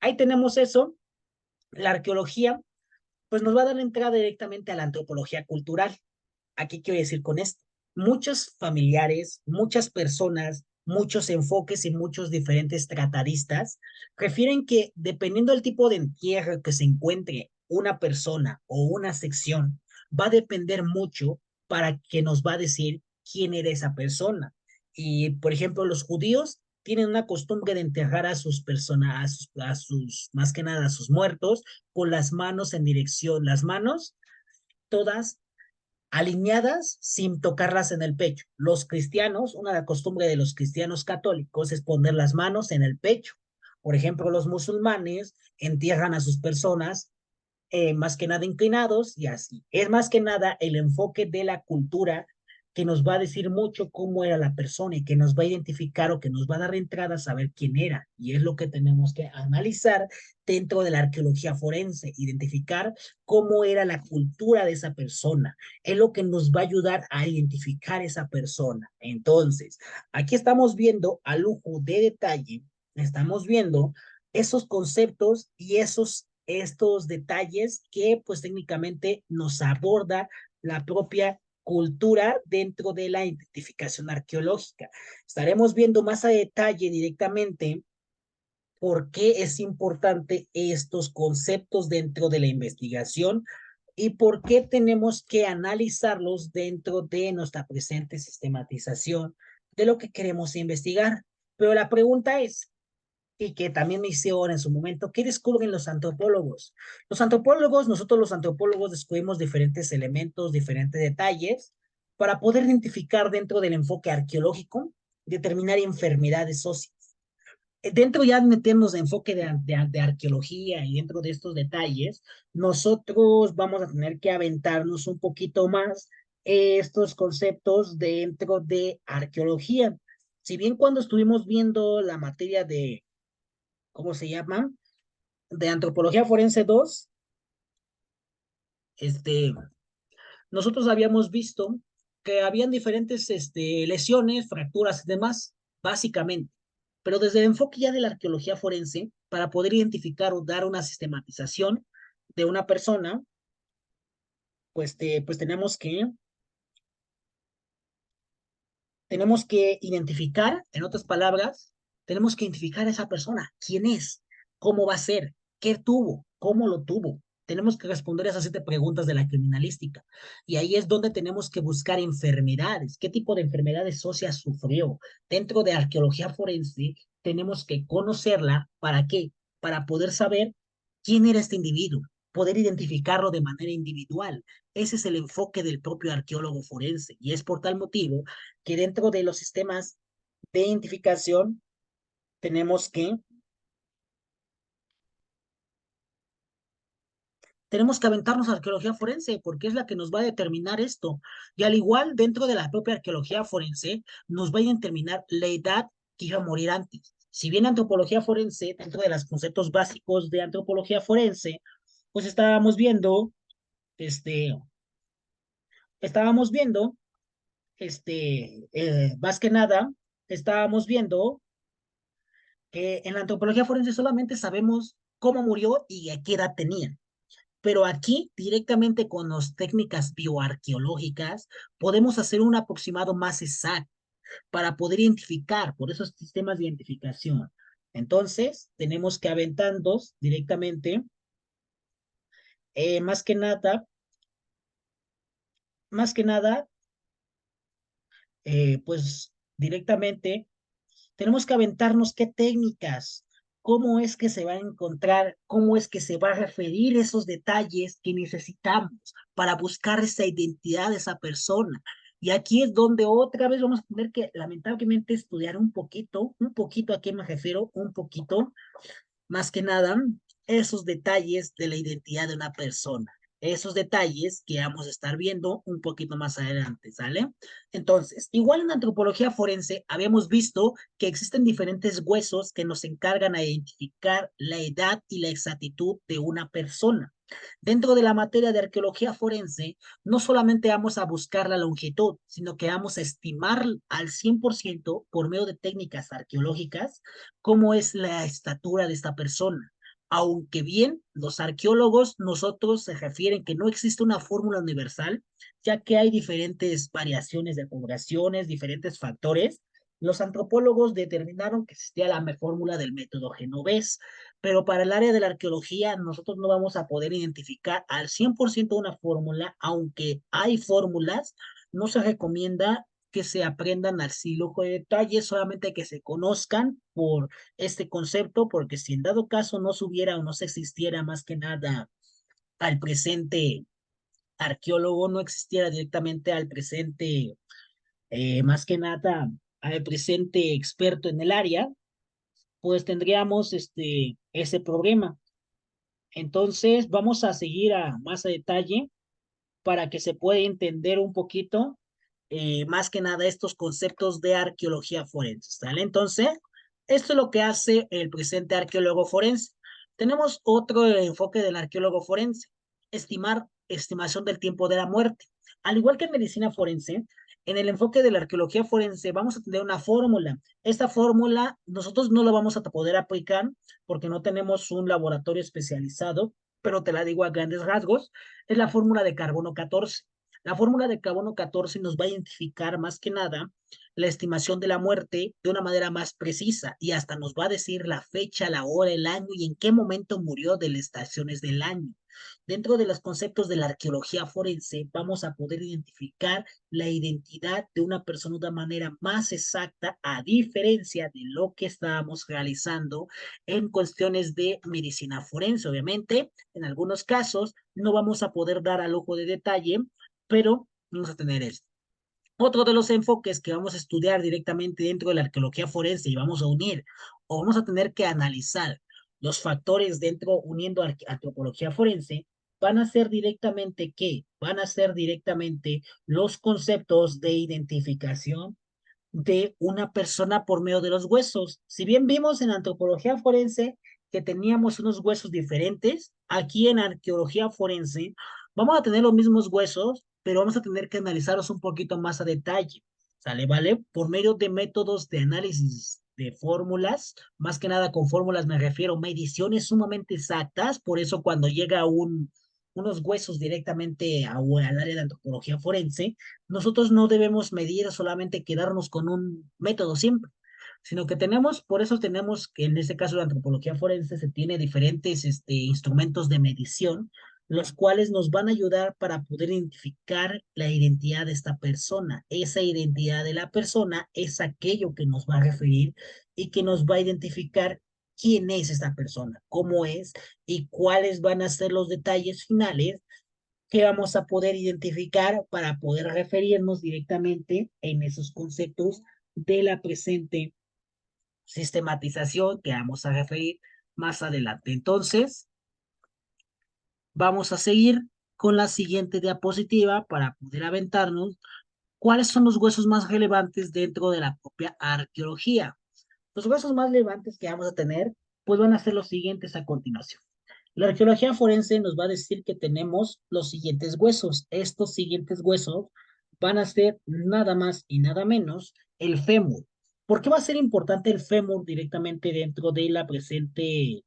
ahí tenemos eso. La arqueología, pues nos va a dar entrada directamente a la antropología cultural. ¿A qué quiero decir con esto? Muchos familiares, muchas personas, muchos enfoques y muchos diferentes tratadistas refieren que dependiendo del tipo de entierro que se encuentre una persona o una sección, va a depender mucho para que nos va a decir quién era esa persona. Y, por ejemplo, los judíos tienen una costumbre de enterrar a sus personas, más que nada, a sus muertos, con las manos en dirección, las manos todas alineadas sin tocarlas en el pecho. Los cristianos, una costumbre de los cristianos católicos es poner las manos en el pecho. Por ejemplo, los musulmanes entierran a sus personas más que nada inclinados y así. Es más que nada el enfoque de la cultura que nos va a decir mucho cómo era la persona y que nos va a identificar o que nos va a dar entrada a saber quién era. Y es lo que tenemos que analizar dentro de la arqueología forense, identificar cómo era la cultura de esa persona. Es lo que nos va a ayudar a identificar esa persona. Entonces, aquí estamos viendo a lujo de detalle, estamos viendo esos conceptos y estos detalles que pues técnicamente nos aborda la propia cultura dentro de la identificación arqueológica. Estaremos viendo más a detalle directamente por qué es importante estos conceptos dentro de la investigación y por qué tenemos que analizarlos dentro de nuestra presente sistematización de lo que queremos investigar. Pero la pregunta es, y que también me hicieron en su momento, ¿qué descubren los antropólogos? Los antropólogos, nosotros los antropólogos descubrimos diferentes elementos, diferentes detalles para poder identificar dentro del enfoque arqueológico, determinar enfermedades sociales. Dentro ya meternos de enfoque de arqueología y dentro de estos detalles, nosotros vamos a tener que aventarnos un poquito más estos conceptos dentro de arqueología. Si bien cuando estuvimos viendo la materia de, ¿cómo se llama? De antropología forense 2, este, nosotros habíamos visto que habían diferentes lesiones, fracturas y demás, básicamente. Pero desde el enfoque ya de la arqueología forense, para poder identificar o dar una sistematización de una persona, pues tenemos que identificar, en otras palabras, tenemos que identificar a esa persona, quién es, cómo va a ser, qué tuvo, cómo lo tuvo. Tenemos que responder esas 7 preguntas de la criminalística. Y ahí es donde tenemos que buscar enfermedades. ¿Qué tipo de enfermedades óseas sufrió? Dentro de arqueología forense, tenemos que conocerla. ¿Para qué? Para poder saber quién era este individuo, poder identificarlo de manera individual. Ese es el enfoque del propio arqueólogo forense. Y es por tal motivo que dentro de los sistemas de identificación tenemos que, tenemos que aventarnos a arqueología forense porque es la que nos va a determinar esto. Y al igual, dentro de la propia arqueología forense, nos va a determinar la edad que iba a morir antes. Si bien antropología forense, dentro de los conceptos básicos de antropología forense, pues este, estábamos viendo, más que nada, estábamos viendo que en la antropología forense solamente sabemos cómo murió y a qué edad tenía. Pero aquí, directamente con las técnicas bioarqueológicas, podemos hacer un aproximado más exacto para poder identificar por esos sistemas de identificación. Entonces, tenemos que aventarnos directamente, más que nada, más que nada, pues directamente tenemos que aventarnos qué técnicas, cómo es que se va a encontrar, cómo es que se va a referir esos detalles que necesitamos para buscar esa identidad de esa persona. Y aquí es donde otra vez vamos a tener que, lamentablemente, estudiar un poquito a qué me refiero, un poquito, más que nada, esos detalles de la identidad de una persona. Esos detalles que vamos a estar viendo un poquito más adelante, ¿sale? Entonces, igual en antropología forense habíamos visto que existen diferentes huesos que nos encargan a identificar la edad y la exactitud de una persona. Dentro de la materia de arqueología forense, no solamente vamos a buscar la longitud, sino que vamos a estimar al 100% por medio de técnicas arqueológicas cómo es la estatura de esta persona. Aunque bien los arqueólogos nosotros se refieren que no existe una fórmula universal, ya que hay diferentes variaciones de poblaciones, diferentes factores, los antropólogos determinaron que existía la fórmula del método genovés, pero para el área de la arqueología nosotros no vamos a poder identificar al 100% una fórmula, aunque hay fórmulas, no se recomienda que se aprendan al lujo de detalles, solamente que se conozcan por este concepto, porque si en dado caso no se hubiera o no se existiera más que nada al presente arqueólogo, no existiera directamente al presente, más que nada al presente experto en el área, pues tendríamos ese problema. Entonces, vamos a seguir a más a detalle para que se pueda entender un poquito, más que nada, estos conceptos de arqueología forense, ¿sale? Entonces, esto es lo que hace el presente arqueólogo forense. Tenemos otro enfoque del arqueólogo forense, estimación del tiempo de la muerte. Al igual que en medicina forense, en el enfoque de la arqueología forense vamos a tener una fórmula. Esta fórmula nosotros no la vamos a poder aplicar porque no tenemos un laboratorio especializado, pero te la digo a grandes rasgos, es la fórmula de carbono 14. La fórmula de carbono 14 nos va a identificar más que nada la estimación de la muerte de una manera más precisa y hasta nos va a decir la fecha, la hora, el año y en qué momento murió de las estaciones del año. Dentro de los conceptos de la arqueología forense, vamos a poder identificar la identidad de una persona de una manera más exacta, a diferencia de lo que estábamos realizando en cuestiones de medicina forense. Obviamente, en algunos casos no vamos a poder dar al ojo de detalle, pero vamos a tener esto. Otro de los enfoques que vamos a estudiar directamente dentro de la arqueología forense y vamos a unir o vamos a tener que analizar los factores dentro uniendo antropología forense van a ser directamente ¿qué? Van a ser directamente los conceptos de identificación de una persona por medio de los huesos. Si bien vimos en antropología forense que teníamos unos huesos diferentes, aquí en arqueología forense vamos a tener los mismos huesos, pero vamos a tener que analizarlos un poquito más a detalle. ¿Sale? ¿Vale? Por medio de métodos de análisis de fórmulas, más que nada con fórmulas me refiero a mediciones sumamente exactas, por eso cuando llega unos huesos directamente al área de antropología forense, nosotros no debemos medir solamente quedarnos con un método siempre, sino que tenemos, por eso tenemos que en este caso de antropología forense se tiene diferentes instrumentos de medición, los cuales nos van a ayudar para poder identificar la identidad de esta persona. Esa identidad de la persona es aquello que nos va a referir y que nos va a identificar quién es esta persona, cómo es y cuáles van a ser los detalles finales que vamos a poder identificar para poder referirnos directamente en esos conceptos de la presente sistematización que vamos a referir más adelante. Entonces, vamos a seguir con la siguiente diapositiva para poder aventarnos cuáles son los huesos más relevantes dentro de la propia arqueología. Los huesos más relevantes que vamos a tener, pues van a ser los siguientes a continuación. La arqueología forense nos va a decir que tenemos los siguientes huesos. Estos siguientes huesos van a ser nada más y nada menos el fémur. ¿Por qué va a ser importante el fémur directamente dentro de la presente,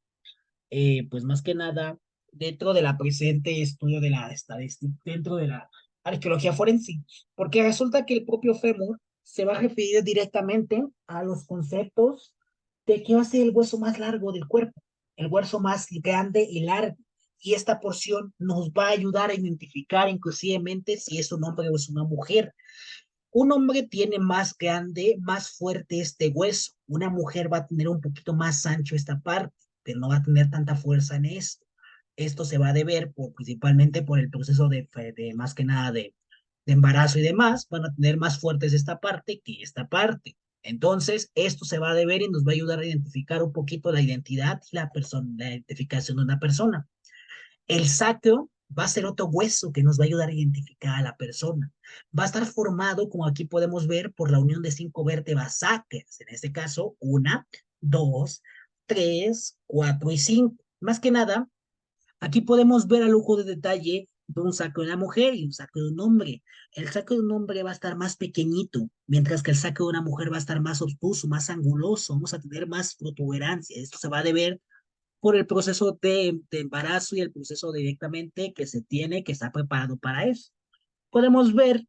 pues más que nada, dentro de la presente estudio de la estadística, dentro de la arqueología forense? Porque resulta que el propio fémur se va a referir directamente a los conceptos de qué va a ser el hueso más largo del cuerpo, el hueso más grande y largo. Y esta porción nos va a ayudar a identificar inclusivemente si es un hombre o es una mujer. Un hombre tiene más grande, más fuerte este hueso. Una mujer va a tener un poquito más ancho esta parte, pero no va a tener tanta fuerza en esto. Esto se va a deber principalmente por el proceso de más que nada de embarazo y demás. Van a tener más fuertes esta parte que esta parte. Entonces, esto se va a deber y nos va a ayudar a identificar un poquito la identidad y la persona, la identificación de una persona. El sacro va a ser otro hueso que nos va a ayudar a identificar a la persona. Va a estar formado, como aquí podemos ver, por la unión de 5 vértebras sacras. En este caso, una, dos, tres, cuatro y cinco. Más que nada, aquí podemos ver a lujo de detalle de un sacro de una mujer y un sacro de un hombre. El sacro de un hombre va a estar más pequeñito, mientras que el sacro de una mujer va a estar más obtuso, más anguloso, vamos a tener más protuberancia. Esto se va a deber por el proceso de embarazo y el proceso directamente que se tiene, que está preparado para eso. Podemos ver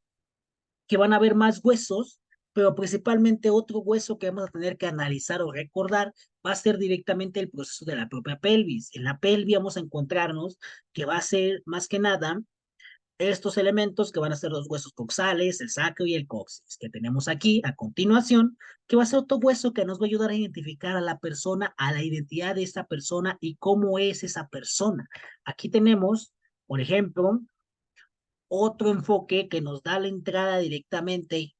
que van a haber más huesos, pero principalmente otro hueso que vamos a tener que analizar o recordar va a ser directamente el proceso de la propia pelvis. En la pelvis vamos a encontrarnos que va a ser más que nada estos elementos que van a ser los huesos coxales, el sacro y el coxis, que tenemos aquí a continuación, que va a ser otro hueso que nos va a ayudar a identificar a la persona, a la identidad de esa persona y cómo es esa persona. Aquí tenemos, por ejemplo, otro enfoque que nos da la entrada directamente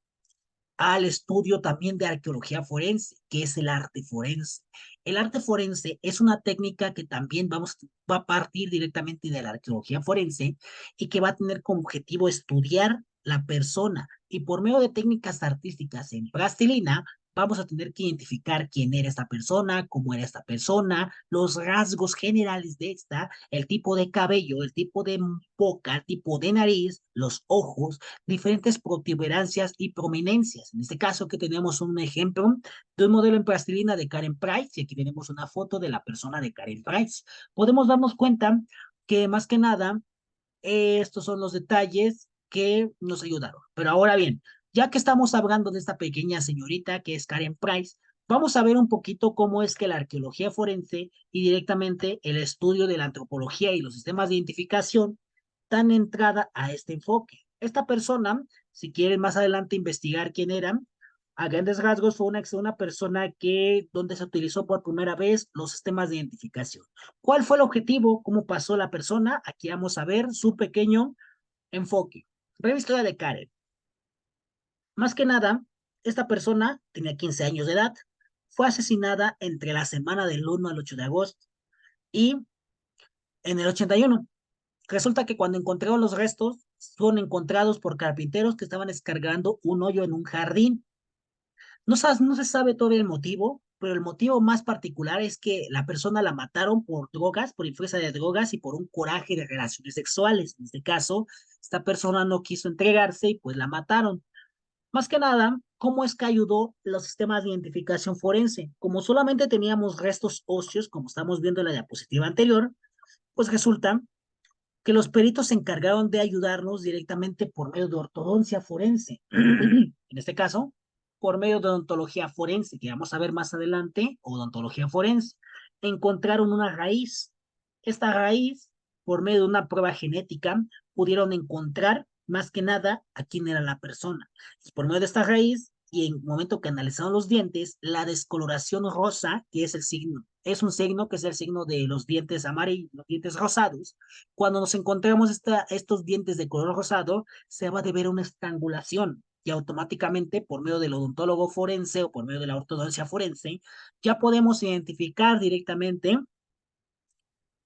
al estudio también de arqueología forense, que es el arte forense. El arte forense es una técnica que también va a partir directamente de la arqueología forense y que va a tener como objetivo estudiar la persona y por medio de técnicas artísticas en plastilina vamos a tener que identificar quién era esta persona, cómo era esta persona, los rasgos generales de esta, el tipo de cabello, el tipo de boca, el tipo de nariz, los ojos, diferentes protuberancias y prominencias. En este caso que tenemos un ejemplo de un modelo en plastilina de Karen Price y aquí tenemos una foto de la persona de Karen Price. Podemos darnos cuenta que más que nada estos son los detalles que nos ayudaron. Pero ahora bien, ya que estamos hablando de esta pequeña señorita que es Karen Price, Vamos a ver un poquito cómo es que la arqueología forense y directamente el estudio de la antropología y los sistemas de identificación dan entrada a este enfoque. Esta persona, si quieren más adelante investigar quién era, a grandes rasgos fue una persona que, donde se utilizó por primera vez los sistemas de identificación. ¿Cuál fue el objetivo? ¿Cómo pasó la persona? Aquí vamos a ver su pequeño enfoque. Breve historia de Karen. Más que nada, esta persona tenía 15 años de edad, fue asesinada entre la semana del 1 al 8 de agosto y en el 81. Resulta que cuando encontraron los restos, fueron encontrados por carpinteros que estaban descargando un hoyo en un jardín. No se sabe todavía el motivo, pero el motivo más particular es que la persona la mataron por drogas, por influencia de drogas y por un coraje de relaciones sexuales. En este caso, esta persona no quiso entregarse y pues la mataron. Más que nada, ¿cómo es que ayudó los sistemas de identificación forense? Como solamente teníamos restos óseos, como estamos viendo en la diapositiva anterior, pues resulta que los peritos se encargaron de ayudarnos directamente por medio de ortodoncia forense. En este caso, por medio de odontología forense, que vamos a ver más adelante, odontología forense. Encontraron una raíz. Esta raíz, por medio de una prueba genética, pudieron encontrar más que nada a quién era la persona. Y por medio de esta raíz, y en el momento que analizaron los dientes, la descoloración rosa, que es el signo, es un signo que es el signo de los dientes amarillos, los dientes rosados. Cuando nos encontramos estos dientes de color rosado, se va a deber una estrangulación y automáticamente por medio del odontólogo forense o por medio de la ortodoncia forense, ya podemos identificar directamente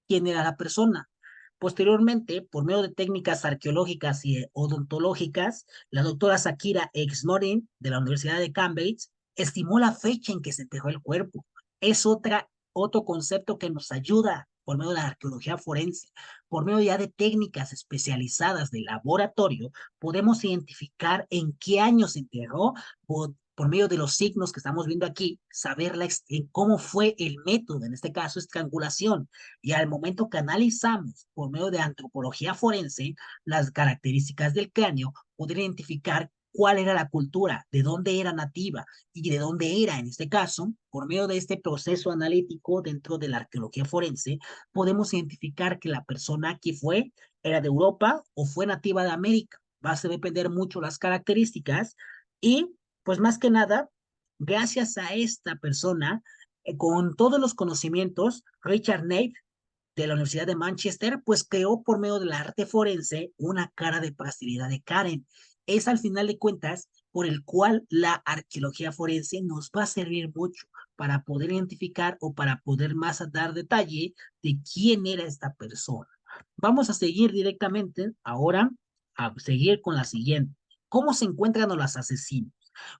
quién era la persona. Posteriormente, por medio de técnicas arqueológicas y odontológicas, la doctora Sakira Exmorin de la Universidad de Cambridge estimó la fecha en que se enterró el cuerpo. Es otro concepto que nos ayuda por medio de la arqueología forense, por medio ya de técnicas especializadas de laboratorio, podemos identificar en qué año se enterró, por medio de los signos que estamos viendo aquí, saber en cómo fue el método, en este caso estrangulación, y al momento que analizamos por medio de antropología forense las características del cráneo, poder identificar cuál era la cultura, de dónde era nativa y de dónde era, en este caso, por medio de este proceso analítico dentro de la arqueología forense, podemos identificar que la persona que fue era de Europa o fue nativa de América. Va a depender mucho las características y, pues más que nada, gracias a esta persona, con todos los conocimientos, Richard Nate de la Universidad de Manchester, pues creó por medio del arte forense una cara de plasticidad de Karen. Es al final de cuentas por el cual la arqueología forense nos va a servir mucho para poder identificar o para poder más dar detalle de quién era esta persona. Vamos a seguir directamente ahora a seguir con la siguiente. ¿Cómo se encuentran los asesinos?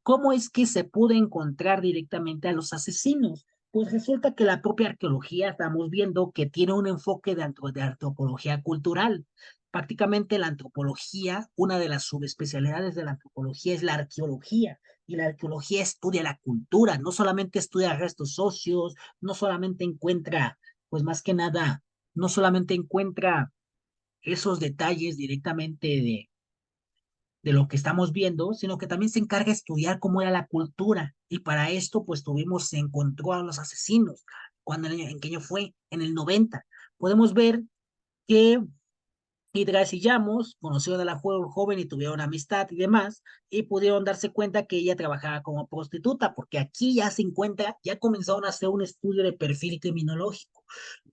¿Cómo es que se pudo encontrar directamente a los asesinos? Pues resulta que la propia arqueología estamos viendo que tiene un enfoque de antropología cultural. Prácticamente la antropología, una de las subespecialidades de la antropología es la arqueología. Y la arqueología estudia la cultura, no solamente estudia restos óseos, no solamente encuentra, pues más que nada, no solamente encuentra esos detalles directamente de lo que estamos viendo, sino que también se encarga de estudiar cómo era la cultura. Y para esto, pues se encontró a los asesinos. ¿En qué año fue? En el 90. Podemos ver que Idris y Yamos conocieron a la joven y tuvieron amistad y demás, y pudieron darse cuenta que ella trabajaba como prostituta, porque aquí ya se encuentra, ya comenzaron a hacer un estudio de perfil criminológico.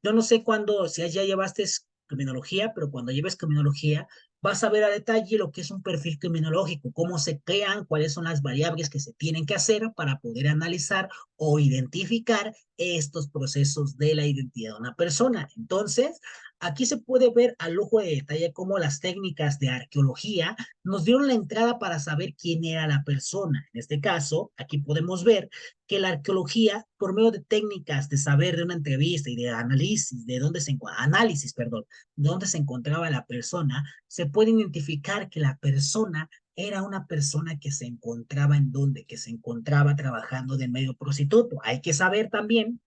Yo no sé cuándo, si ya llevaste criminología, pero cuando lleves criminología, vas a ver a detalle lo que es un perfil criminológico, cómo se crean, cuáles son las variables que se tienen que hacer para poder analizar o identificar estos procesos de la identidad de una persona. Entonces, aquí se puede ver a lujo de detalle cómo las técnicas de arqueología nos dieron la entrada para saber quién era la persona. En este caso, aquí podemos ver que la arqueología, por medio de técnicas de saber de una entrevista y de análisis de dónde análisis, perdón, de dónde se encontraba la persona, se puede identificar que la persona era una persona que se encontraba en donde, que se encontraba trabajando de medio prostituto. Hay que saber también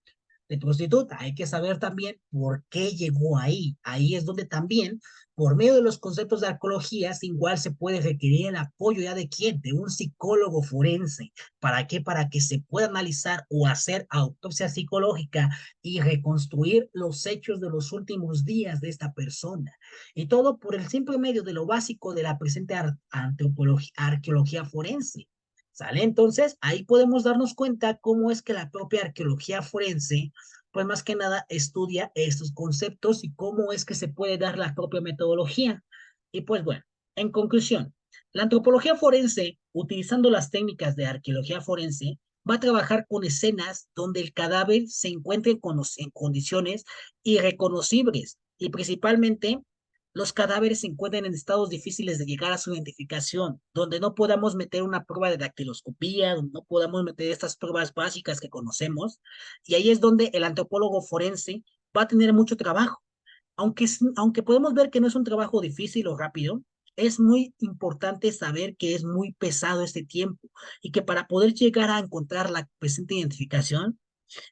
de prostituta. Hay que saber también por qué llegó ahí. Ahí es donde también, por medio de los conceptos de arqueología, igual se puede requerir el apoyo ya de quién, de un psicólogo forense. ¿Para qué? Para que se pueda analizar o hacer autopsia psicológica y reconstruir los hechos de los últimos días de esta persona. Y todo por el simple medio de lo básico de la presente antropología, arqueología forense. ¿Sale? Entonces, ahí podemos darnos cuenta cómo es que la propia arqueología forense, pues más que nada estudia estos conceptos y cómo es que se puede dar la propia metodología. Y pues bueno, en conclusión, la antropología forense, utilizando las técnicas de arqueología forense, va a trabajar con escenas donde el cadáver se encuentre en condiciones irreconocibles y principalmente los cadáveres se encuentran en estados difíciles de llegar a su identificación, donde no podamos meter una prueba de dactiloscopía, donde no podamos meter estas pruebas básicas que conocemos, y ahí es donde el antropólogo forense va a tener mucho trabajo. Aunque podemos ver que no es un trabajo difícil o rápido, es muy importante saber que es muy pesado este tiempo y que para poder llegar a encontrar la presente identificación,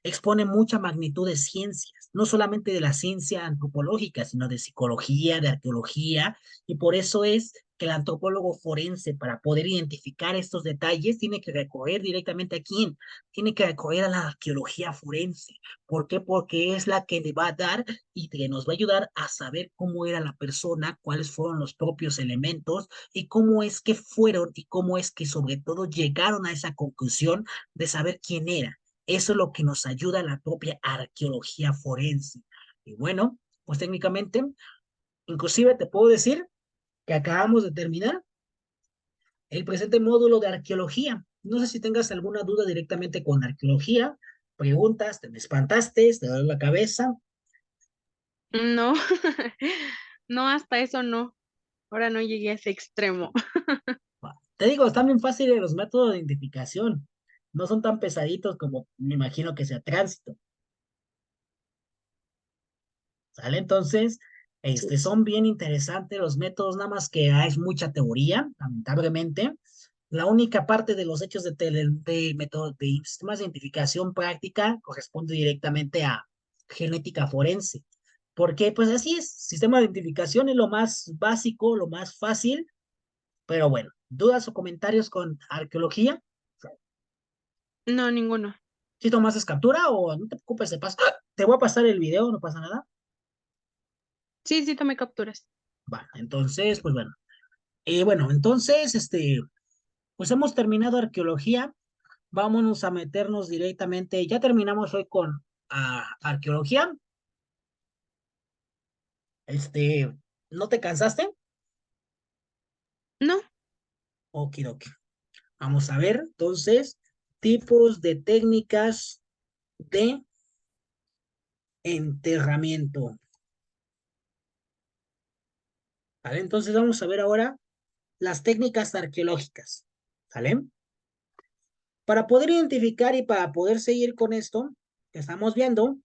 expone mucha magnitud de ciencias, no solamente de la ciencia antropológica, sino de psicología, de arqueología, y por eso es que el antropólogo forense, para poder identificar estos detalles, tiene que recorrer directamente a quién, tiene que recorrer a la arqueología forense. ¿Por qué? Porque es la que le va a dar y que nos va a ayudar a saber cómo era la persona, cuáles fueron los propios elementos y cómo es que fueron y cómo es que sobre todo llegaron a esa conclusión de saber quién era. Eso es lo que nos ayuda a la propia arqueología forense. Y bueno, pues técnicamente, inclusive te puedo decir que acabamos de terminar el presente módulo de arqueología. No sé si tengas alguna duda directamente con arqueología, preguntas, te me espantaste, te doy la cabeza. No, no, hasta eso no. Ahora no llegué a ese extremo. Te digo, están bien fáciles los métodos de identificación. No son tan pesaditos como me imagino que sea tránsito. ¿Sale? Entonces, son bien interesantes los métodos, nada más que es mucha teoría, lamentablemente. La única parte de los hechos de sistemas de identificación práctica corresponde directamente a genética forense. Porque, pues así es, sistema de identificación es lo más básico, lo más fácil, pero bueno, ¿dudas o comentarios con arqueología? No, ninguno. Si tomaste captura o no te preocupes, te voy a pasar el video, no pasa nada. Sí, sí, tomé capturas. Va, entonces, pues bueno. Bueno, entonces, pues hemos terminado arqueología. Vámonos a meternos directamente. Ya terminamos hoy con arqueología. ¿No te cansaste? No, Okidoki. Vamos a ver, entonces, tipos de técnicas de enterramiento. ¿Vale? Entonces vamos a ver ahora las técnicas arqueológicas. ¿Vale? Para poder identificar y para poder seguir con esto que estamos viendo,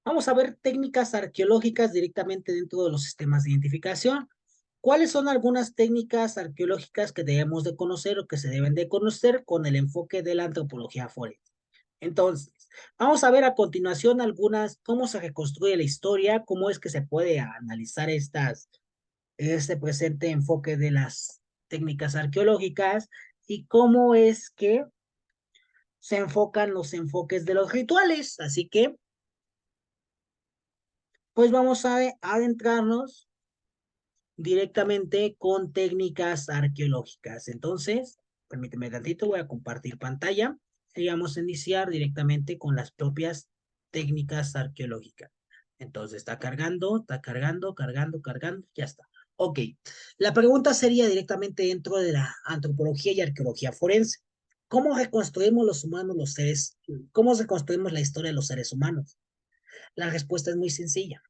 vamos a ver técnicas arqueológicas directamente dentro de los sistemas de identificación. ¿Cuáles son algunas técnicas arqueológicas que debemos de conocer o que se deben de conocer con el enfoque de la antropología forense? Entonces, vamos a ver a continuación algunas, cómo se reconstruye la historia, cómo es que se puede analizar este presente enfoque de las técnicas arqueológicas y cómo es que se enfocan los enfoques de los rituales. Así que, pues vamos a adentrarnos directamente con técnicas arqueológicas. Entonces, permíteme tantito, voy a compartir pantalla y vamos a iniciar directamente con las propias técnicas arqueológicas. Entonces, está cargando, cargando, cargando, ya está. Ok, la pregunta sería directamente dentro de la antropología y arqueología forense. ¿Cómo reconstruimos los humanos, los seres? ¿Cómo reconstruimos la historia de los seres humanos? La respuesta es muy sencilla.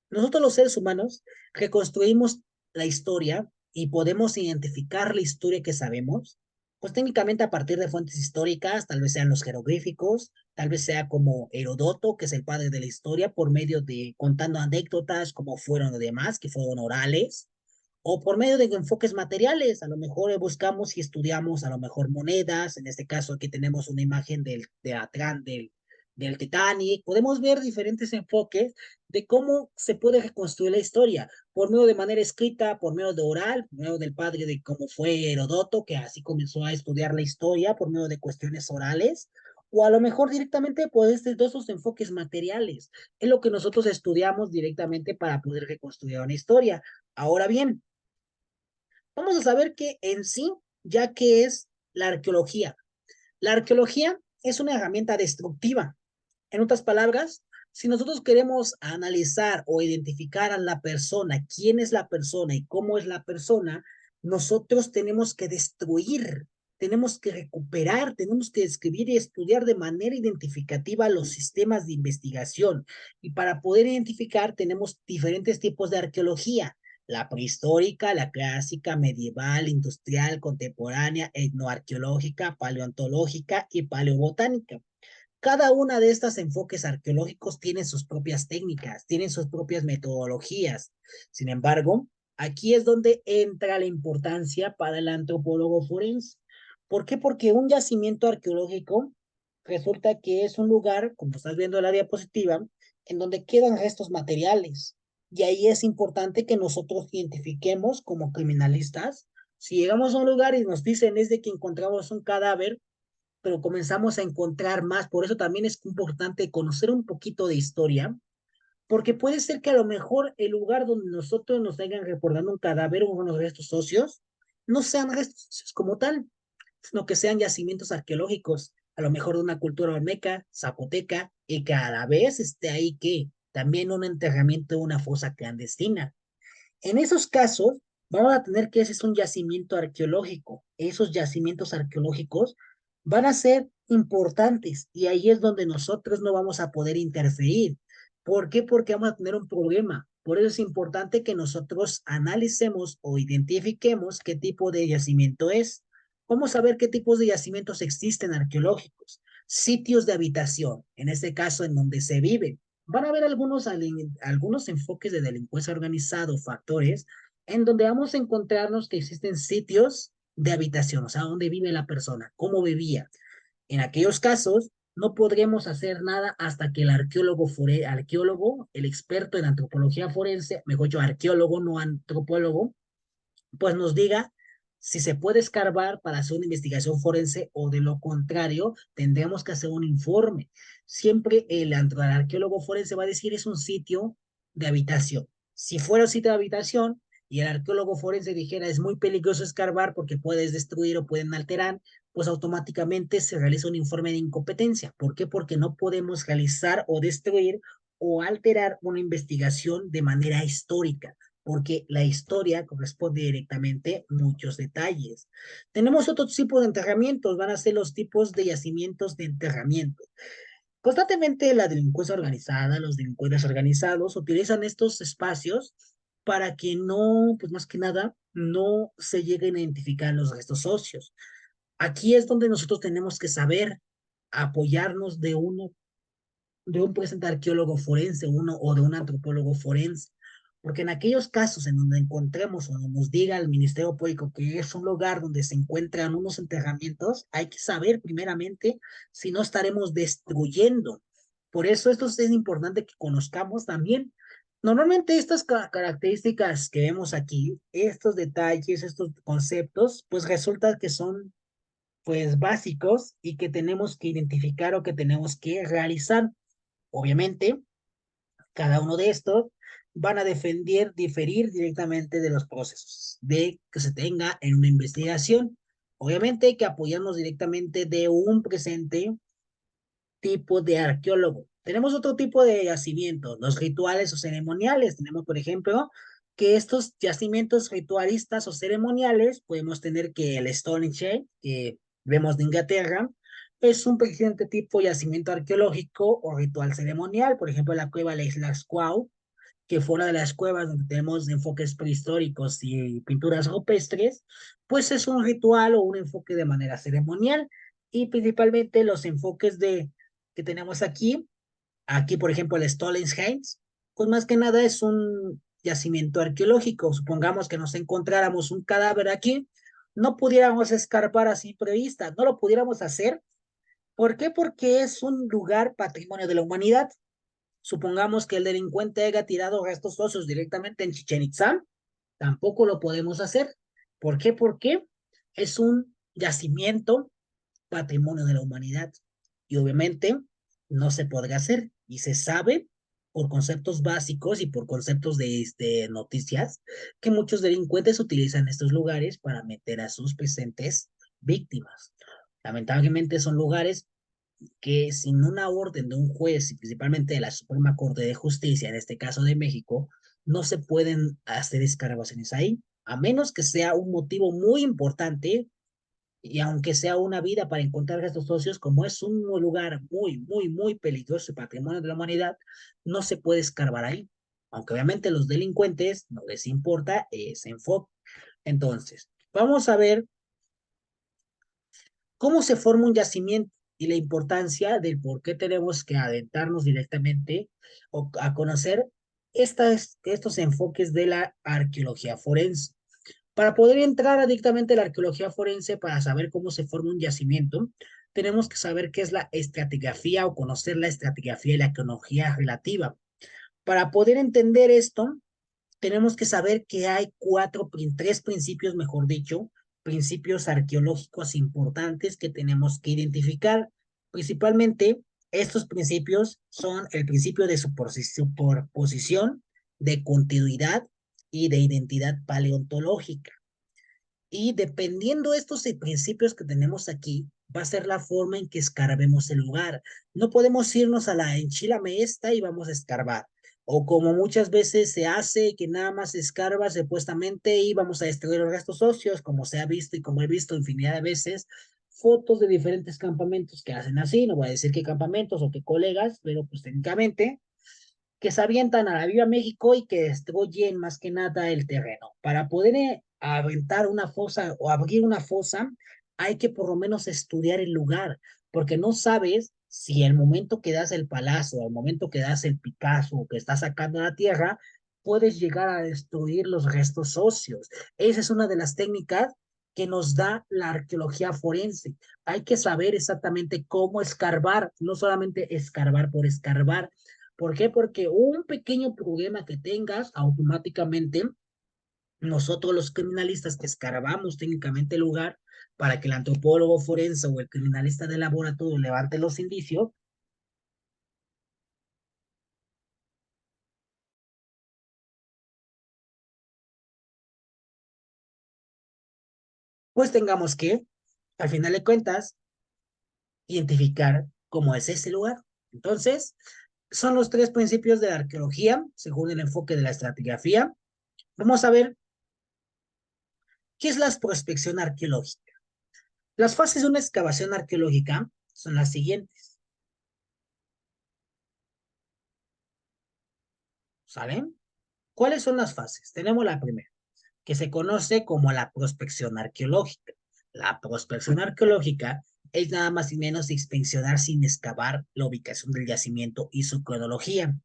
Nosotros los seres humanos reconstruimos la historia y podemos identificar la historia que sabemos, pues técnicamente a partir de fuentes históricas, tal vez sean los jeroglíficos, tal vez sea como Herodoto, que es el padre de la historia, por medio de contando anécdotas como fueron los demás, que fueron orales, o por medio de enfoques materiales, a lo mejor buscamos y estudiamos a lo mejor monedas, en este caso aquí tenemos una imagen del Titanic, podemos ver diferentes enfoques de cómo se puede reconstruir la historia, por medio de manera escrita, por medio de oral, por medio del padre de cómo fue Herodoto, que así comenzó a estudiar la historia, por medio de cuestiones orales, o a lo mejor directamente por estos dos enfoques materiales. Es lo que nosotros estudiamos directamente para poder reconstruir una historia. Ahora bien, vamos a saber que en sí, ya que es la arqueología. La arqueología es una herramienta destructiva. En otras palabras, si nosotros queremos analizar o identificar a la persona, quién es la persona y cómo es la persona, nosotros tenemos que destruir, tenemos que recuperar, tenemos que escribir y estudiar de manera identificativa los sistemas de investigación. Y para poder identificar, tenemos diferentes tipos de arqueología: la prehistórica, la clásica, medieval, industrial, contemporánea, etnoarqueológica, paleontológica y paleobotánica. Cada una de estas enfoques arqueológicos tiene sus propias técnicas, tienen sus propias metodologías. Sin embargo, aquí es donde entra la importancia para el antropólogo forense. ¿Por qué? Porque un yacimiento arqueológico resulta que es un lugar, como estás viendo en la diapositiva, en donde quedan restos materiales. Y ahí es importante que nosotros identifiquemos como criminalistas. Si llegamos a un lugar y nos dicen es de que encontramos un cadáver, pero comenzamos a encontrar más. Por eso también es importante conocer un poquito de historia, porque puede ser que a lo mejor el lugar donde nosotros nos hayan recordando un cadáver o unos restos óseos no sean restos óseos como tal, sino que sean yacimientos arqueológicos, a lo mejor de una cultura olmeca, zapoteca, y que a la vez esté ahí que también un enterramiento de una fosa clandestina. En esos casos, vamos a tener que ese es un yacimiento arqueológico. Esos yacimientos arqueológicos van a ser importantes y ahí es donde nosotros no vamos a poder interferir. ¿Por qué? Porque vamos a tener un problema. Por eso es importante que nosotros analicemos o identifiquemos qué tipo de yacimiento es. Vamos a ver qué tipos de yacimientos existen arqueológicos. Sitios de habitación, en este caso en donde se vive. Van a haber algunos enfoques de delincuencia organizada, factores, en donde vamos a encontrarnos que existen sitios de habitación, o sea, dónde vive la persona, cómo vivía. En aquellos casos, no podremos hacer nada hasta que el arqueólogo, el experto en antropología forense, mejor yo, arqueólogo, no antropólogo, pues nos diga si se puede escarbar para hacer una investigación forense o de lo contrario, tendremos que hacer un informe. Siempre el arqueólogo forense va a decir es un sitio de habitación. Si fuera un sitio de habitación y el arqueólogo forense dijera es muy peligroso escarbar porque puedes destruir o pueden alterar, pues automáticamente se realiza un informe de incompetencia. ¿Por qué? Porque no podemos realizar o destruir o alterar una investigación de manera histórica, porque la historia corresponde directamente a muchos detalles. Tenemos otro tipo de enterramientos, van a ser los tipos de yacimientos de enterramiento. Constantemente la delincuencia organizada, los delincuentes organizados utilizan estos espacios para que no, pues más que nada, no se lleguen a identificar los restos óseos. Aquí es donde nosotros tenemos que saber apoyarnos de un presente arqueólogo forense, uno o de un antropólogo forense, porque en aquellos casos en donde encontremos o nos diga el Ministerio Público que es un lugar donde se encuentran unos enterramientos, hay que saber primeramente si no estaremos destruyendo. Por eso esto es importante que conozcamos también. Normalmente estas características que vemos aquí, estos detalles, estos conceptos, pues resulta que son pues básicos y que tenemos que identificar o que tenemos que realizar. Obviamente, cada uno de estos van a defender, diferir directamente de los procesos de que se tenga en una investigación. Obviamente hay que apoyarnos directamente de un presente tipo de arqueólogo. Tenemos otro tipo de yacimientos, los rituales o ceremoniales. Tenemos, por ejemplo, que estos yacimientos ritualistas o ceremoniales, podemos tener que el Stonehenge, que vemos de Inglaterra, es un presente tipo yacimiento arqueológico o ritual ceremonial. Por ejemplo, la cueva de la Isla Squaw, que fue una de las cuevas donde tenemos enfoques prehistóricos y pinturas rupestres, pues es un ritual o un enfoque de manera ceremonial. Y principalmente los enfoques que tenemos aquí por ejemplo el Stonehenge, pues más que nada es un yacimiento arqueológico. Supongamos que nos encontráramos un cadáver aquí, no pudiéramos escarbar así prevista, no lo pudiéramos hacer ¿Por qué? Porque es un lugar patrimonio de la humanidad. Supongamos que el delincuente haya tirado restos óseos directamente en Chichén Itzá, tampoco lo podemos hacer. ¿Por qué? Porque es un yacimiento patrimonio de la humanidad y obviamente no se podrá hacer y se sabe por conceptos básicos y por conceptos de noticias que muchos delincuentes utilizan estos lugares para meter a sus presentes víctimas. Lamentablemente son lugares que sin una orden de un juez y principalmente de la Suprema Corte de Justicia, en este caso de México, no se pueden hacer excavaciones ahí, a menos que sea un motivo muy importante y aunque sea una vida para encontrar a estos socios, como es un lugar muy, muy, muy peligroso y patrimonio de la humanidad, no se puede escarbar ahí. Aunque obviamente a los delincuentes no les importa ese enfoque. Entonces, vamos a ver cómo se forma un yacimiento y la importancia del por qué tenemos que adentrarnos directamente o a conocer estos enfoques de la arqueología forense. Para poder entrar directamente a la arqueología forense, para saber cómo se forma un yacimiento, tenemos que saber qué es la estratigrafía o conocer la estratigrafía y la cronología relativa. Para poder entender esto, tenemos que saber que hay tres principios, mejor dicho, principios arqueológicos importantes que tenemos que identificar. Principalmente, estos principios son el principio de superposición, de continuidad y de identidad paleontológica. Y dependiendo de estos principios que tenemos aquí, va a ser la forma en que escarbemos el lugar. No podemos irnos a la enchilame esta y vamos a escarbar. O como muchas veces se hace, que nada más se escarba supuestamente y vamos a destruir los restos óseos, como se ha visto y como he visto infinidad de veces, fotos de diferentes campamentos que hacen así. No voy a decir qué campamentos o qué colegas, pero pues técnicamente que se avientan a la Viva México y que destruyen más que nada el terreno. Para poder aventar una fosa o abrir una fosa, hay que por lo menos estudiar el lugar, porque no sabes si el momento que das el palazo, o el momento que das el Picasso, o que estás sacando la tierra, puedes llegar a destruir los restos óseos. Esa es una de las técnicas que nos da la arqueología forense. Hay que saber exactamente cómo escarbar, no solamente escarbar por escarbar. ¿Por qué? Porque un pequeño problema que tengas, automáticamente nosotros los criminalistas que escarbamos técnicamente el lugar para que el antropólogo forense o el criminalista de laboratorio levante los indicios, pues tengamos que, al final de cuentas, identificar cómo es ese lugar. Entonces, son los tres principios de la arqueología, según el enfoque de la estratigrafía. Vamos a ver qué es la prospección arqueológica. Las fases de una excavación arqueológica son las siguientes, ¿salen? ¿Cuáles son las fases? Tenemos la primera, que se conoce como la prospección arqueológica. La prospección arqueológica es nada más y menos inspeccionar sin excavar la ubicación del yacimiento y su cronología.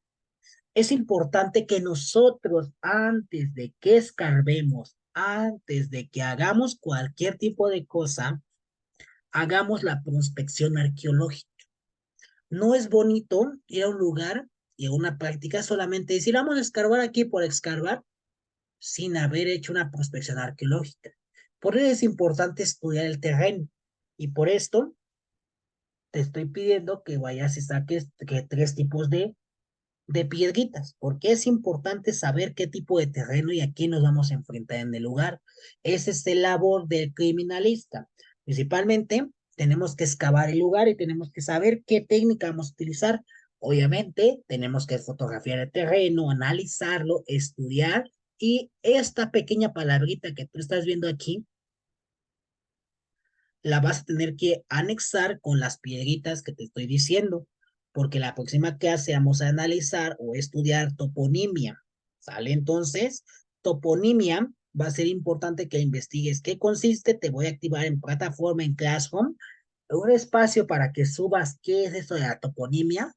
Es importante que nosotros, antes de que escarbemos, antes de que hagamos cualquier tipo de cosa, hagamos la prospección arqueológica. No es bonito ir a un lugar y a una práctica solamente decir, vamos a escarbar aquí por escarbar, sin haber hecho una prospección arqueológica. Por eso es importante estudiar el terreno. Y por esto te estoy pidiendo que vayas y saques que tres tipos de piedritas, porque es importante saber qué tipo de terreno y a quién nos vamos a enfrentar en el lugar. Ese es el labor del criminalista. Principalmente, tenemos que excavar el lugar y tenemos que saber qué técnica vamos a utilizar. Obviamente, tenemos que fotografiar el terreno, analizarlo, estudiar y esta pequeña palabrita que tú estás viendo aquí, la vas a tener que anexar con las piedritas que te estoy diciendo, porque la próxima clase vamos a analizar o estudiar toponimia, ¿sale? Entonces, toponimia va a ser importante que investigues qué consiste. Te voy a activar en plataforma en Classroom un espacio para que subas qué es eso de la toponimia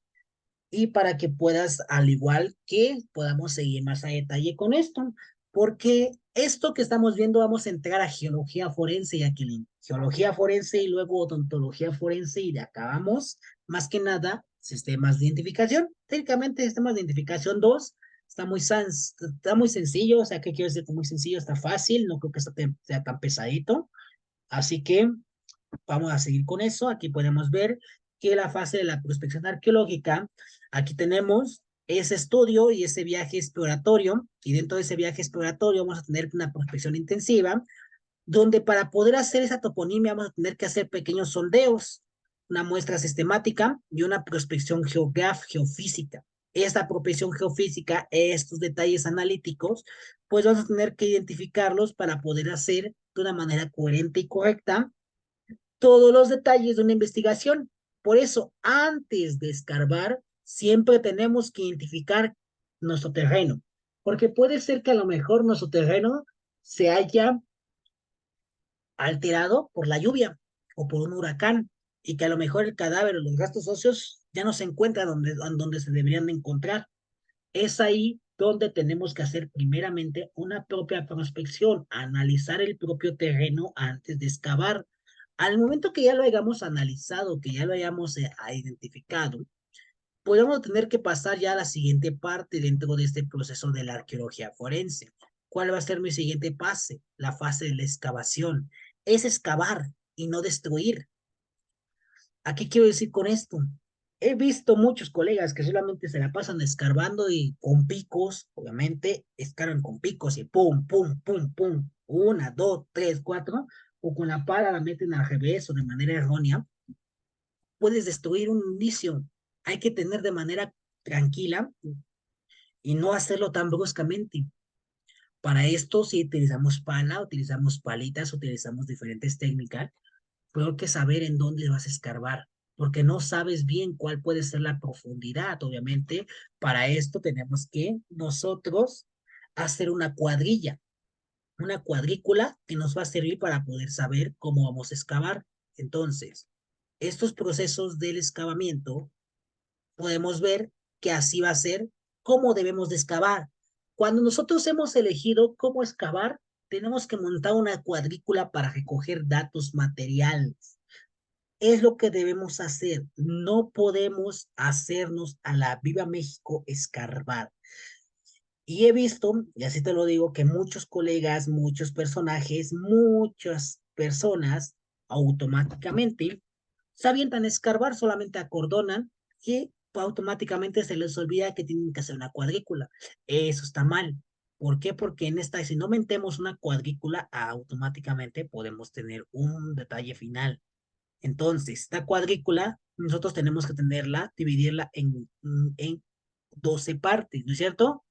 y para que puedas, al igual que podamos seguir más a detalle con esto, porque esto que estamos viendo vamos a entrar a geología forense y geología forense y luego odontología forense y de acabamos, más que nada, sistemas de identificación. Técnicamente, sistemas de identificación 2 está muy sencillo, o sea, ¿qué quiero decir con muy sencillo? Está fácil, no creo que sea tan pesadito. Así que vamos a seguir con eso. Aquí podemos ver que la fase de la prospección arqueológica, aquí tenemos ese estudio y ese viaje exploratorio, y dentro de ese viaje exploratorio vamos a tener una prospección intensiva, donde para poder hacer esa toponimia vamos a tener que hacer pequeños sondeos, una muestra sistemática y una prospección geofísica. Esta prospección geofísica, estos detalles analíticos, pues vamos a tener que identificarlos para poder hacer de una manera coherente y correcta todos los detalles de una investigación. Por eso, antes de escarbar, siempre tenemos que identificar nuestro terreno, porque puede ser que a lo mejor nuestro terreno se haya alterado por la lluvia o por un huracán y que a lo mejor el cadáver o los restos óseos ya no se encuentran donde se deberían de encontrar. Es ahí donde tenemos que hacer primeramente una propia prospección, analizar el propio terreno antes de excavar. Al momento que ya lo hayamos analizado, que ya lo hayamos identificado, podemos tener que pasar ya a la siguiente parte dentro de este proceso de la arqueología forense. ¿Cuál va a ser mi siguiente fase? La fase de la excavación. Es excavar y no destruir. ¿A qué quiero decir con esto? He visto muchos colegas que solamente se la pasan escarbando y con picos, obviamente, escarban con picos y pum, pum, pum, pum, una, dos, tres, cuatro, o con la pala la meten al revés o de manera errónea, puedes destruir un inicio. Hay que tener de manera tranquila y no hacerlo tan bruscamente. Para esto, si utilizamos pala, utilizamos palitas, utilizamos diferentes técnicas, pero hay que saber en dónde vas a escarbar, porque no sabes bien cuál puede ser la profundidad. Obviamente, para esto tenemos que nosotros hacer una cuadrícula que nos va a servir para poder saber cómo vamos a excavar. Entonces, estos procesos del excavamiento podemos ver que así va a ser cómo debemos de excavar. Cuando nosotros hemos elegido cómo excavar, tenemos que montar una cuadrícula para recoger datos materiales. Es lo que debemos hacer. No podemos hacernos a la Viva México escarbar. Y he visto, y así te lo digo, que muchos colegas, muchos personajes, muchas personas automáticamente se avientan a escarbar, solamente acordonan y automáticamente se les olvida que tienen que hacer una cuadrícula. Eso está mal. ¿Por qué? Porque en esta, si no metemos una cuadrícula, automáticamente podemos tener un detalle final. Entonces, esta cuadrícula, nosotros tenemos que tenerla, dividirla en 12 partes, ¿no es cierto?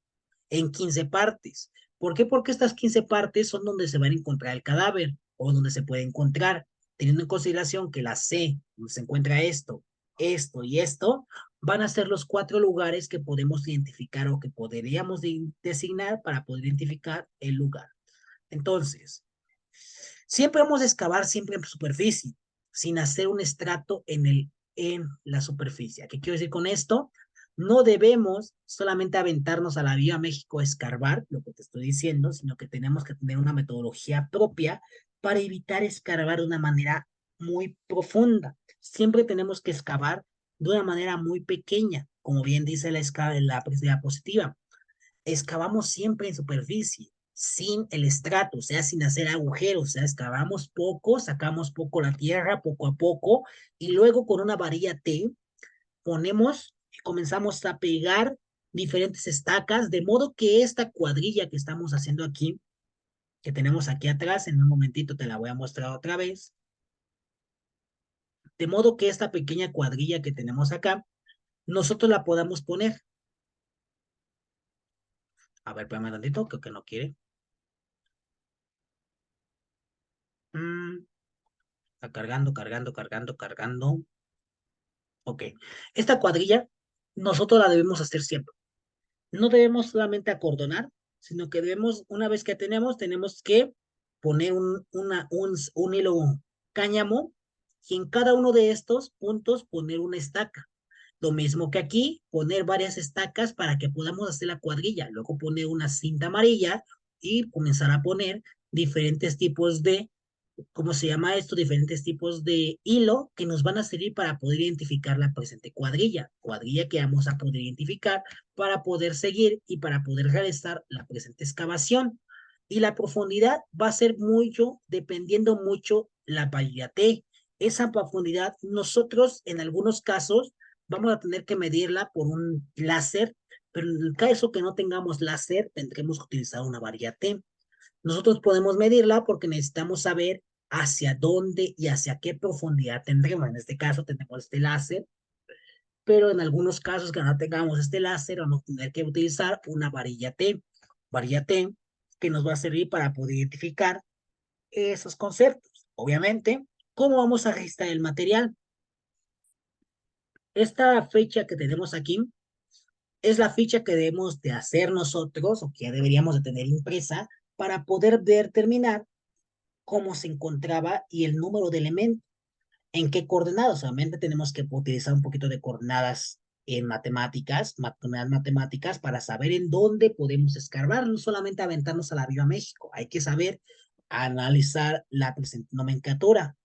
En 15 partes. ¿Por qué? Porque estas 15 partes son donde se van a encontrar el cadáver o donde se puede encontrar, teniendo en consideración que la C, donde se encuentra esto y esto, van a ser los 4 lugares que podemos identificar o que podríamos designar para poder identificar el lugar. Entonces, siempre vamos a excavar siempre en superficie, sin hacer un estrato en la superficie. ¿Qué quiero decir con esto? No debemos solamente aventarnos a la Vía México a escarbar, lo que te estoy diciendo, sino que tenemos que tener una metodología propia para evitar escarbar de una manera muy profunda. Siempre tenemos que excavar de una manera muy pequeña, como bien dice la diapositiva. Excavamos siempre en superficie, sin el estrato, o sea, sin hacer agujeros, o sea, excavamos poco, sacamos poco la tierra, poco a poco, y luego con una varilla T ponemos y comenzamos a pegar diferentes estacas, de modo que esta cuadrilla que estamos haciendo aquí, que tenemos aquí atrás, en un momentito te la voy a mostrar otra vez, de modo que esta pequeña cuadrilla que tenemos acá, nosotros la podamos poner. A ver, espérame tantito, creo que no quiere. Mm, Está cargando, cargando, cargando, cargando. Ok. Esta cuadrilla nosotros la debemos hacer siempre. No debemos solamente acordonar, sino que debemos, una vez que tenemos que poner un hilo cáñamo y en cada uno de estos puntos poner una estaca. Lo mismo que aquí, poner varias estacas para que podamos hacer la cuadrilla. Luego poner una cinta amarilla y comenzar a poner diferentes tipos de ¿cómo se llama esto? Diferentes tipos de hilo que nos van a servir para poder identificar la presente cuadrilla que vamos a poder identificar para poder seguir y para poder realizar la presente excavación. Y la profundidad va a ser mucho, dependiendo mucho la variedad T. Esa profundidad, nosotros en algunos casos vamos a tener que medirla por un láser, pero en el caso que no tengamos láser, tendremos que utilizar una variedad T. Nosotros podemos medirla porque necesitamos saber hacia dónde y hacia qué profundidad tendremos. En este caso tenemos este láser, pero en algunos casos que no tengamos este láser vamos a tener que utilizar una varilla T que nos va a servir para poder identificar esos conceptos. Obviamente, ¿cómo vamos a registrar el material? Esta fecha que tenemos aquí es la ficha que debemos de hacer nosotros o que deberíamos de tener impresa para poder determinar cómo se encontraba y el número de elementos. ¿En qué coordenadas? Obviamente tenemos que utilizar un poquito de coordenadas en matemáticas para saber en dónde podemos escarbar, no solamente aventarnos a la Viva México, hay que saber analizar la presente nomenclatura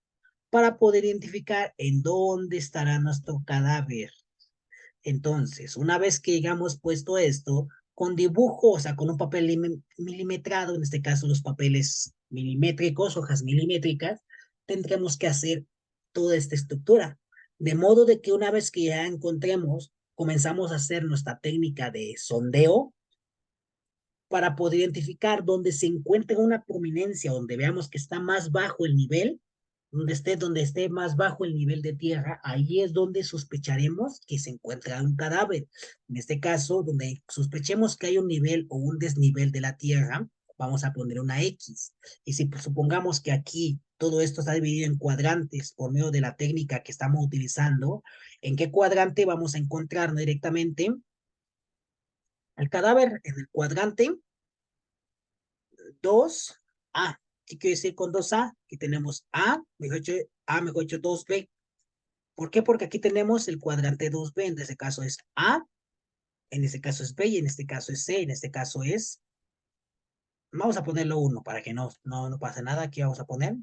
para poder identificar en dónde estará nuestro cadáver. Entonces, una vez que hayamos puesto esto, con dibujo, o sea, con un papel milimetrado, en este caso los papeles milimétricos, hojas milimétricas, tendremos que hacer toda esta estructura. De modo de que una vez que ya encontremos, comenzamos a hacer nuestra técnica de sondeo para poder identificar dónde se encuentra una prominencia, donde veamos que está más bajo el nivel, donde esté más bajo el nivel de tierra, ahí es donde sospecharemos que se encuentra un cadáver. En este caso, donde sospechemos que hay un nivel o un desnivel de la tierra, vamos a poner una X. Y si pues, supongamos que aquí todo esto está dividido en cuadrantes por medio de la técnica que estamos utilizando, ¿en qué cuadrante vamos a encontrar directamente el cadáver? En el cuadrante 2A. ¿Qué quiere decir con 2A? Aquí tenemos A, mejor dicho 2B. ¿Por qué? Porque aquí tenemos el cuadrante 2B, en este caso es A, en este caso es B y en este caso es C, en este caso es, vamos a ponerlo 1 para que no pase nada, aquí vamos a poner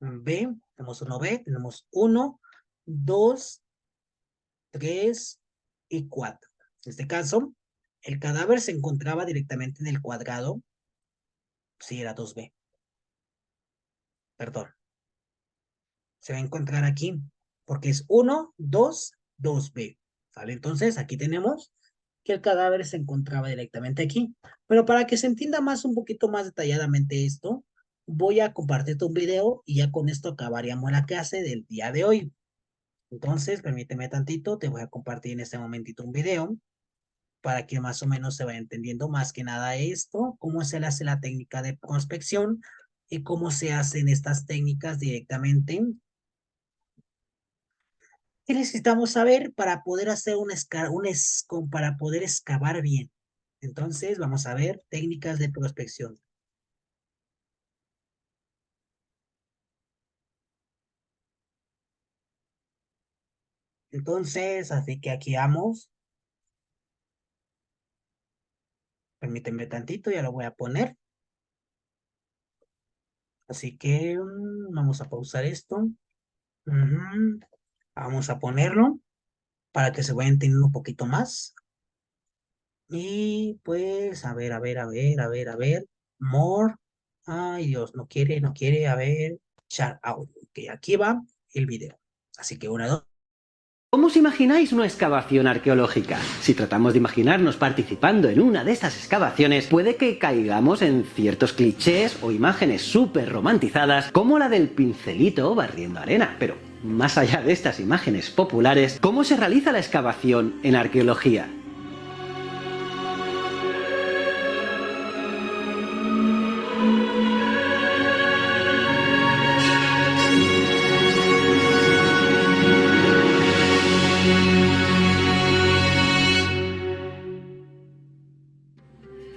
B, tenemos 1B, tenemos 1, 2, 3 y 4. En este caso, el cadáver se encontraba directamente en el cuadrado, sí, era 2B, perdón. Se va a encontrar aquí, porque es 1, 2, 2B. ¿Vale? Entonces, aquí tenemos que el cadáver se encontraba directamente aquí. Pero para que se entienda más, un poquito más detalladamente esto, voy a compartirte un video y ya con esto acabaríamos la clase del día de hoy. Entonces, permíteme tantito, te voy a compartir en este momentito un video para que más o menos se vaya entendiendo más que nada esto, cómo se le hace la técnica de prospección y cómo se hacen estas técnicas directamente. ¿Qué necesitamos saber para poder hacer para poder excavar bien? Entonces, vamos a ver técnicas de prospección. Entonces, así que aquí vamos. Permíteme tantito, ya lo voy a poner. Así que vamos a pausar esto. Ujú. Vamos a ponerlo para que se vaya entendiendo un poquito más. Y pues, a ver. More. Ay, Dios, no quiere, a ver. Chat audio. Ok, aquí va el video. Así que una, dos. ¿Cómo os imagináis una excavación arqueológica? Si tratamos de imaginarnos participando en una de estas excavaciones, puede que caigamos en ciertos clichés o imágenes súper romantizadas, como la del pincelito barriendo arena. Pero, más allá de estas imágenes populares, ¿cómo se realiza la excavación en arqueología?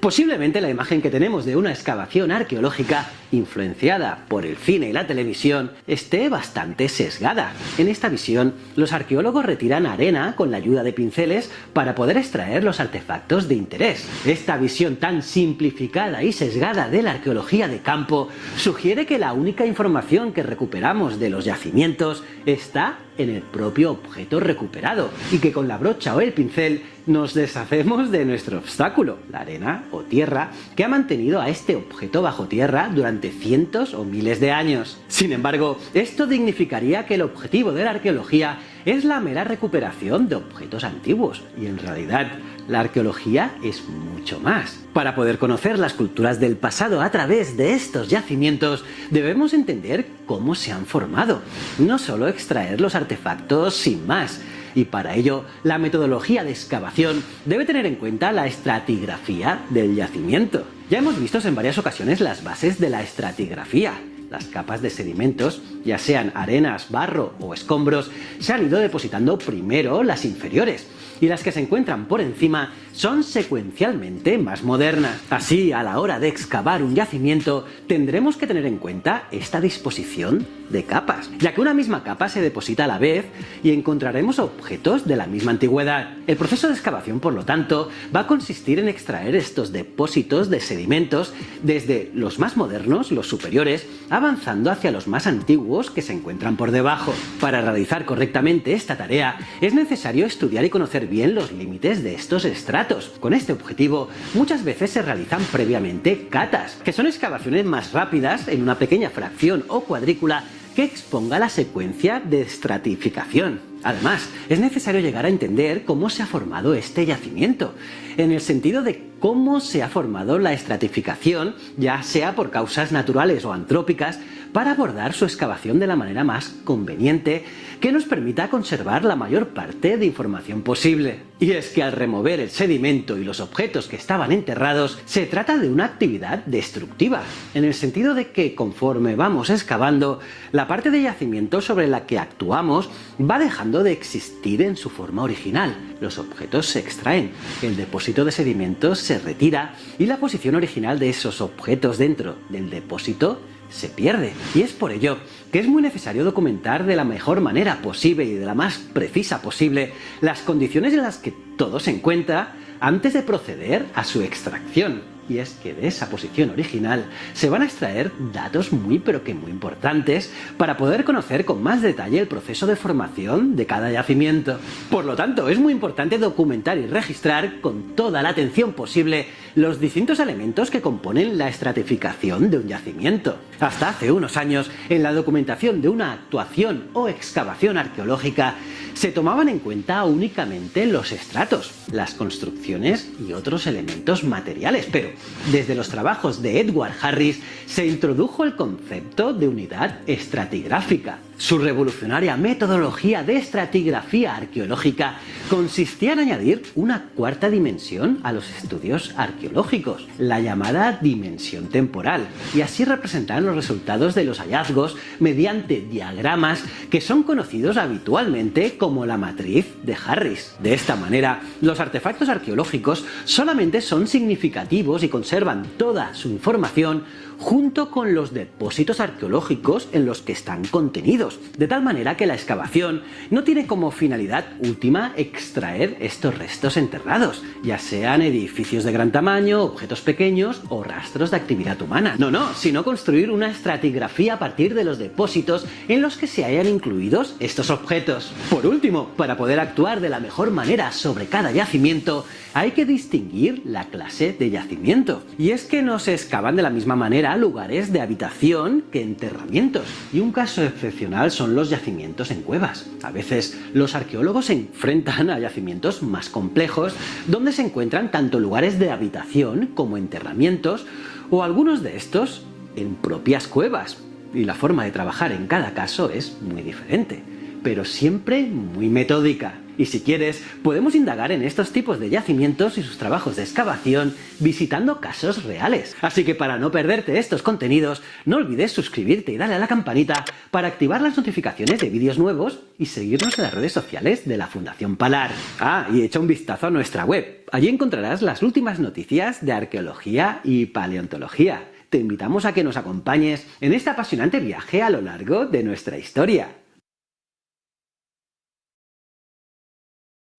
Posiblemente la imagen que tenemos de una excavación arqueológica, influenciada por el cine y la televisión, esté bastante sesgada. En esta visión, los arqueólogos retiran arena con la ayuda de pinceles para poder extraer los artefactos de interés. Esta visión tan simplificada y sesgada de la arqueología de campo sugiere que la única información que recuperamos de los yacimientos está en el propio objeto recuperado y que con la brocha o el pincel nos deshacemos de nuestro obstáculo, la arena o tierra que ha mantenido a este objeto bajo tierra durante cientos o miles de años. Sin embargo, esto dignificaría que el objetivo de la arqueología es la mera recuperación de objetos antiguos y en realidad la arqueología es mucho más. Para poder conocer las culturas del pasado a través de estos yacimientos debemos entender cómo se han formado, no solo extraer los artefactos sin más. Y para ello, la metodología de excavación debe tener en cuenta la estratigrafía del yacimiento. Ya hemos visto en varias ocasiones las bases de la estratigrafía. Las capas de sedimentos, ya sean arenas, barro o escombros, se han ido depositando primero las inferiores, y las que se encuentran por encima son secuencialmente más modernas. Así, a la hora de excavar un yacimiento, tendremos que tener en cuenta esta disposición de capas, ya que una misma capa se deposita a la vez y encontraremos objetos de la misma antigüedad. El proceso de excavación, por lo tanto, va a consistir en extraer estos depósitos de sedimentos desde los más modernos, los superiores, avanzando hacia los más antiguos que se encuentran por debajo. Para realizar correctamente esta tarea, es necesario estudiar y conocer bien los límites de estos estratos. Con este objetivo, muchas veces se realizan previamente catas, que son excavaciones más rápidas en una pequeña fracción o cuadrícula que exponga la secuencia de estratificación. Además, es necesario llegar a entender cómo se ha formado este yacimiento, en el sentido de cómo se ha formado la estratificación, ya sea por causas naturales o antrópicas, para abordar su excavación de la manera más conveniente que nos permita conservar la mayor parte de información posible. Y es que al remover el sedimento y los objetos que estaban enterrados, se trata de una actividad destructiva, en el sentido de que conforme vamos excavando, la parte de yacimiento sobre la que actuamos va dejando de existir en su forma original. Los objetos se extraen, el depósito de sedimentos se retira y la posición original de esos objetos dentro del depósito se pierde. Y es por ello que es muy necesario documentar de la mejor manera posible y de la más precisa posible las condiciones en las que todo se encuentra antes de proceder a su extracción. Y es que de esa posición original se van a extraer datos muy pero que muy importantes para poder conocer con más detalle el proceso de formación de cada yacimiento. Por lo tanto, es muy importante documentar y registrar con toda la atención posible los distintos elementos que componen la estratificación de un yacimiento. Hasta hace unos años, en la documentación de una actuación o excavación arqueológica, se tomaban en cuenta únicamente los estratos, las construcciones y otros elementos materiales, pero desde los trabajos de Edward Harris se introdujo el concepto de unidad estratigráfica. Su revolucionaria metodología de estratigrafía arqueológica consistía en añadir una cuarta dimensión a los estudios arqueológicos, la llamada dimensión temporal, y así representar los resultados de los hallazgos mediante diagramas que son conocidos habitualmente como la matriz de Harris. De esta manera, los artefactos arqueológicos solamente son significativos y conservan toda su información junto con los depósitos arqueológicos en los que están contenidos, de tal manera que la excavación no tiene como finalidad última extraer estos restos enterrados, ya sean edificios de gran tamaño, objetos pequeños o rastros de actividad humana. No, sino construir una estratigrafía a partir de los depósitos en los que se hayan incluidos estos objetos. Por último, para poder actuar de la mejor manera sobre cada yacimiento, hay que distinguir la clase de yacimiento. Y es que no se excavan de la misma manera lugares de habitación que enterramientos. Y un caso excepcional son los yacimientos en cuevas. A veces los arqueólogos se enfrentan a yacimientos más complejos, donde se encuentran tanto lugares de habitación como enterramientos, o algunos de estos en propias cuevas. Y la forma de trabajar en cada caso es muy diferente, pero siempre muy metódica. Y si quieres, podemos indagar en estos tipos de yacimientos y sus trabajos de excavación visitando casos reales. Así que para no perderte estos contenidos, no olvides suscribirte y darle a la campanita para activar las notificaciones de vídeos nuevos y seguirnos en las redes sociales de la Fundación Palar. Ah, y echa un vistazo a nuestra web. Allí encontrarás las últimas noticias de arqueología y paleontología. Te invitamos a que nos acompañes en este apasionante viaje a lo largo de nuestra historia.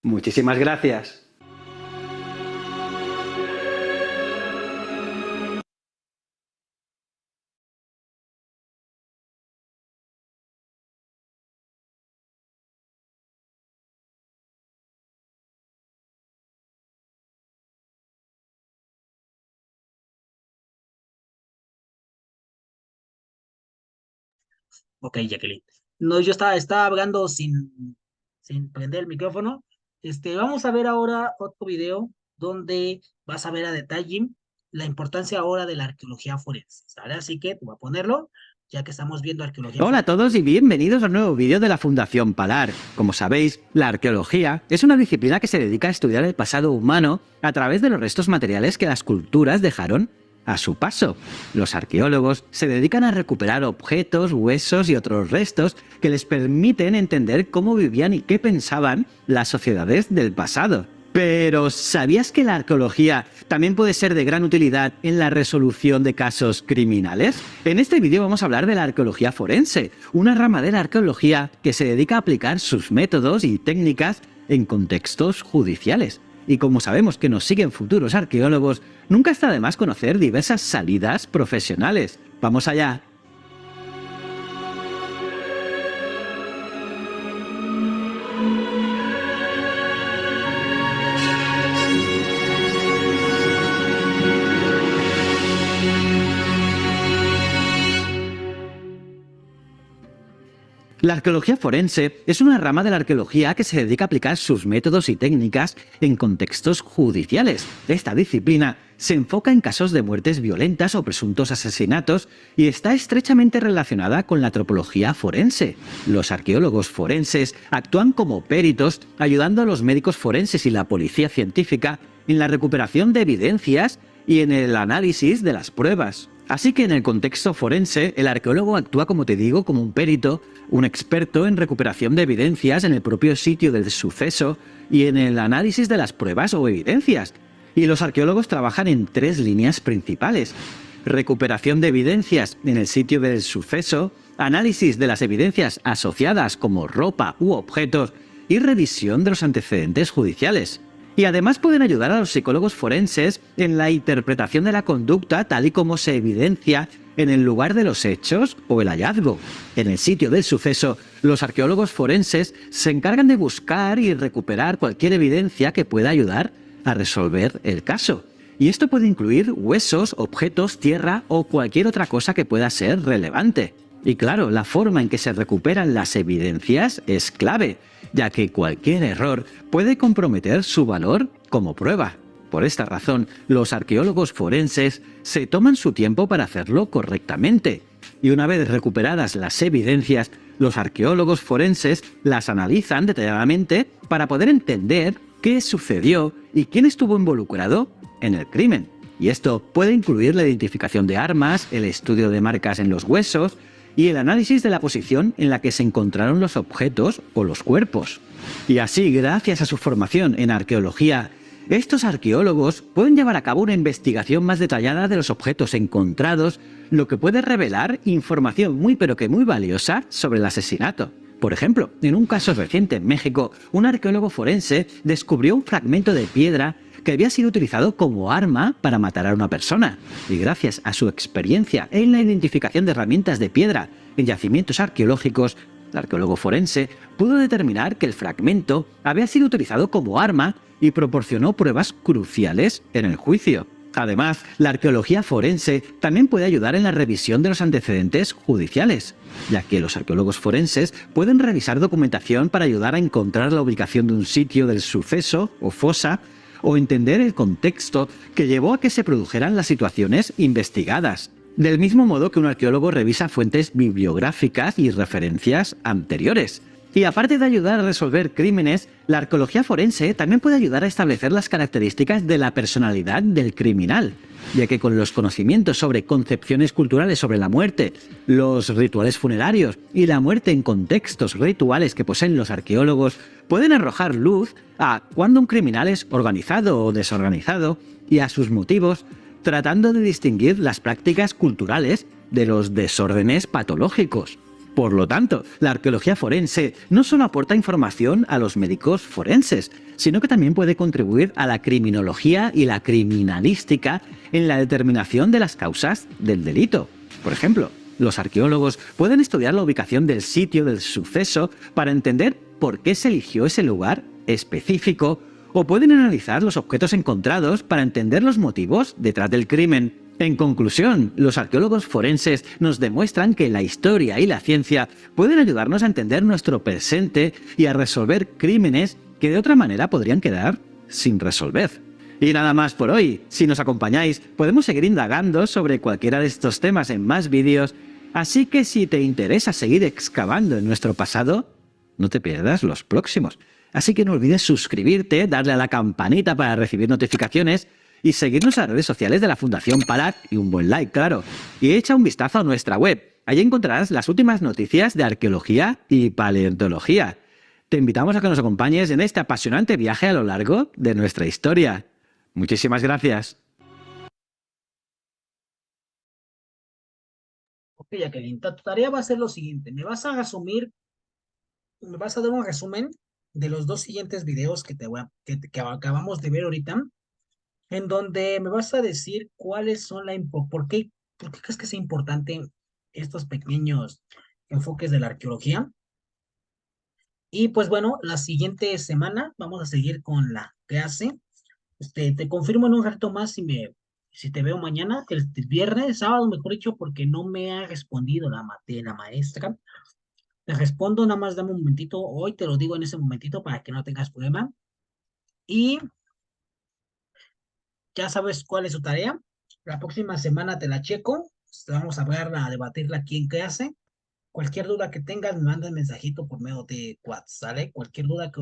Muchísimas gracias. Ok, Jacqueline. No, yo estaba hablando sin prender el micrófono. Vamos a ver ahora otro video donde vas a ver a detalle la importancia ahora de la arqueología forense, ¿vale? Así que te voy a ponerlo, ya que estamos viendo arqueología Hola a todos y bienvenidos a un nuevo vídeo de la Fundación Palar. Como sabéis, la arqueología es una disciplina que se dedica a estudiar el pasado humano a través de los restos materiales que las culturas dejaron a su paso. Los arqueólogos se dedican a recuperar objetos, huesos y otros restos que les permiten entender cómo vivían y qué pensaban las sociedades del pasado. Pero, ¿sabías que la arqueología también puede ser de gran utilidad en la resolución de casos criminales? En este vídeo vamos a hablar de la arqueología forense, una rama de la arqueología que se dedica a aplicar sus métodos y técnicas en contextos judiciales. Y como sabemos que nos siguen futuros arqueólogos, nunca está de más conocer diversas salidas profesionales. ¡Vamos allá! La arqueología forense es una rama de la arqueología que se dedica a aplicar sus métodos y técnicas en contextos judiciales. Esta disciplina se enfoca en casos de muertes violentas o presuntos asesinatos y está estrechamente relacionada con la antropología forense. Los arqueólogos forenses actúan como peritos, ayudando a los médicos forenses y la policía científica en la recuperación de evidencias y en el análisis de las pruebas. Así que en el contexto forense, el arqueólogo actúa, como te digo, como un perito, un experto en recuperación de evidencias en el propio sitio del suceso y en el análisis de las pruebas o evidencias. Y los arqueólogos trabajan en tres líneas principales: recuperación de evidencias en el sitio del suceso, análisis de las evidencias asociadas como ropa u objetos y revisión de los antecedentes judiciales. Y además pueden ayudar a los psicólogos forenses en la interpretación de la conducta tal y como se evidencia en el lugar de los hechos o el hallazgo. En el sitio del suceso, los arqueólogos forenses se encargan de buscar y recuperar cualquier evidencia que pueda ayudar a resolver el caso. Y esto puede incluir huesos, objetos, tierra o cualquier otra cosa que pueda ser relevante. Y claro, la forma en que se recuperan las evidencias es clave, ya que cualquier error puede comprometer su valor como prueba. Por esta razón, los arqueólogos forenses se toman su tiempo para hacerlo correctamente. Y una vez recuperadas las evidencias, los arqueólogos forenses las analizan detalladamente para poder entender qué sucedió y quién estuvo involucrado en el crimen. Y esto puede incluir la identificación de armas, el estudio de marcas en los huesos y el análisis de la posición en la que se encontraron los objetos o los cuerpos. Y así, gracias a su formación en arqueología, estos arqueólogos pueden llevar a cabo una investigación más detallada de los objetos encontrados, lo que puede revelar información muy valiosa sobre el asesinato. Por ejemplo, en un caso reciente en México, un arqueólogo forense descubrió un fragmento de piedra que había sido utilizado como arma para matar a una persona. Y gracias a su experiencia en la identificación de herramientas de piedra en yacimientos arqueológicos, el arqueólogo forense pudo determinar que el fragmento había sido utilizado como arma y proporcionó pruebas cruciales en el juicio. Además, la arqueología forense también puede ayudar en la revisión de los antecedentes judiciales, ya que los arqueólogos forenses pueden revisar documentación para ayudar a encontrar la ubicación de un sitio del suceso o fosa, o entender el contexto que llevó a que se produjeran las situaciones investigadas. Del mismo modo que un arqueólogo revisa fuentes bibliográficas y referencias anteriores. Y aparte de ayudar a resolver crímenes, la arqueología forense también puede ayudar a establecer las características de la personalidad del criminal, ya que con los conocimientos sobre concepciones culturales sobre la muerte, los rituales funerarios y la muerte en contextos rituales que poseen los arqueólogos, pueden arrojar luz a cuándo un criminal es organizado o desorganizado y a sus motivos, tratando de distinguir las prácticas culturales de los desórdenes patológicos. Por lo tanto, la arqueología forense no solo aporta información a los médicos forenses, sino que también puede contribuir a la criminología y la criminalística en la determinación de las causas del delito. Por ejemplo, los arqueólogos pueden estudiar la ubicación del sitio del suceso para entender por qué se eligió ese lugar específico, o pueden analizar los objetos encontrados para entender los motivos detrás del crimen. En conclusión, los arqueólogos forenses nos demuestran que la historia y la ciencia pueden ayudarnos a entender nuestro presente y a resolver crímenes que de otra manera podrían quedar sin resolver. Y nada más por hoy. Si nos acompañáis, podemos seguir indagando sobre cualquiera de estos temas en más vídeos, así que si te interesa seguir excavando en nuestro pasado, no te pierdas los próximos. Así que no olvides suscribirte, darle a la campanita para recibir notificaciones y seguirnos en las redes sociales de la Fundación Palat y un buen like, claro. Y echa un vistazo a nuestra web. Allí encontrarás las últimas noticias de arqueología y paleontología. Te invitamos a que nos acompañes en este apasionante viaje a lo largo de nuestra historia. Muchísimas gracias. Ok, Jacqueline, tu tarea va a ser lo siguiente. Me vas a dar un resumen de los dos siguientes videos que acabamos de ver ahorita, en donde me vas a decir cuáles son por qué crees que es importante estos pequeños enfoques de la arqueología. Y pues bueno, la siguiente semana vamos a seguir con la clase. Te confirmo en un rato más si te veo mañana, el viernes, sábado, mejor dicho, porque no me ha respondido la maestra. Te respondo, nada más dame un momentito. Hoy te lo digo en ese momentito para que no tengas problema. Y ya sabes cuál es su tarea. La próxima semana te la checo. Vamos a verla, a debatirla aquí en clase. Cualquier duda que tengas, me mandas mensajito por medio de WhatsApp, ¿sale? Cualquier duda que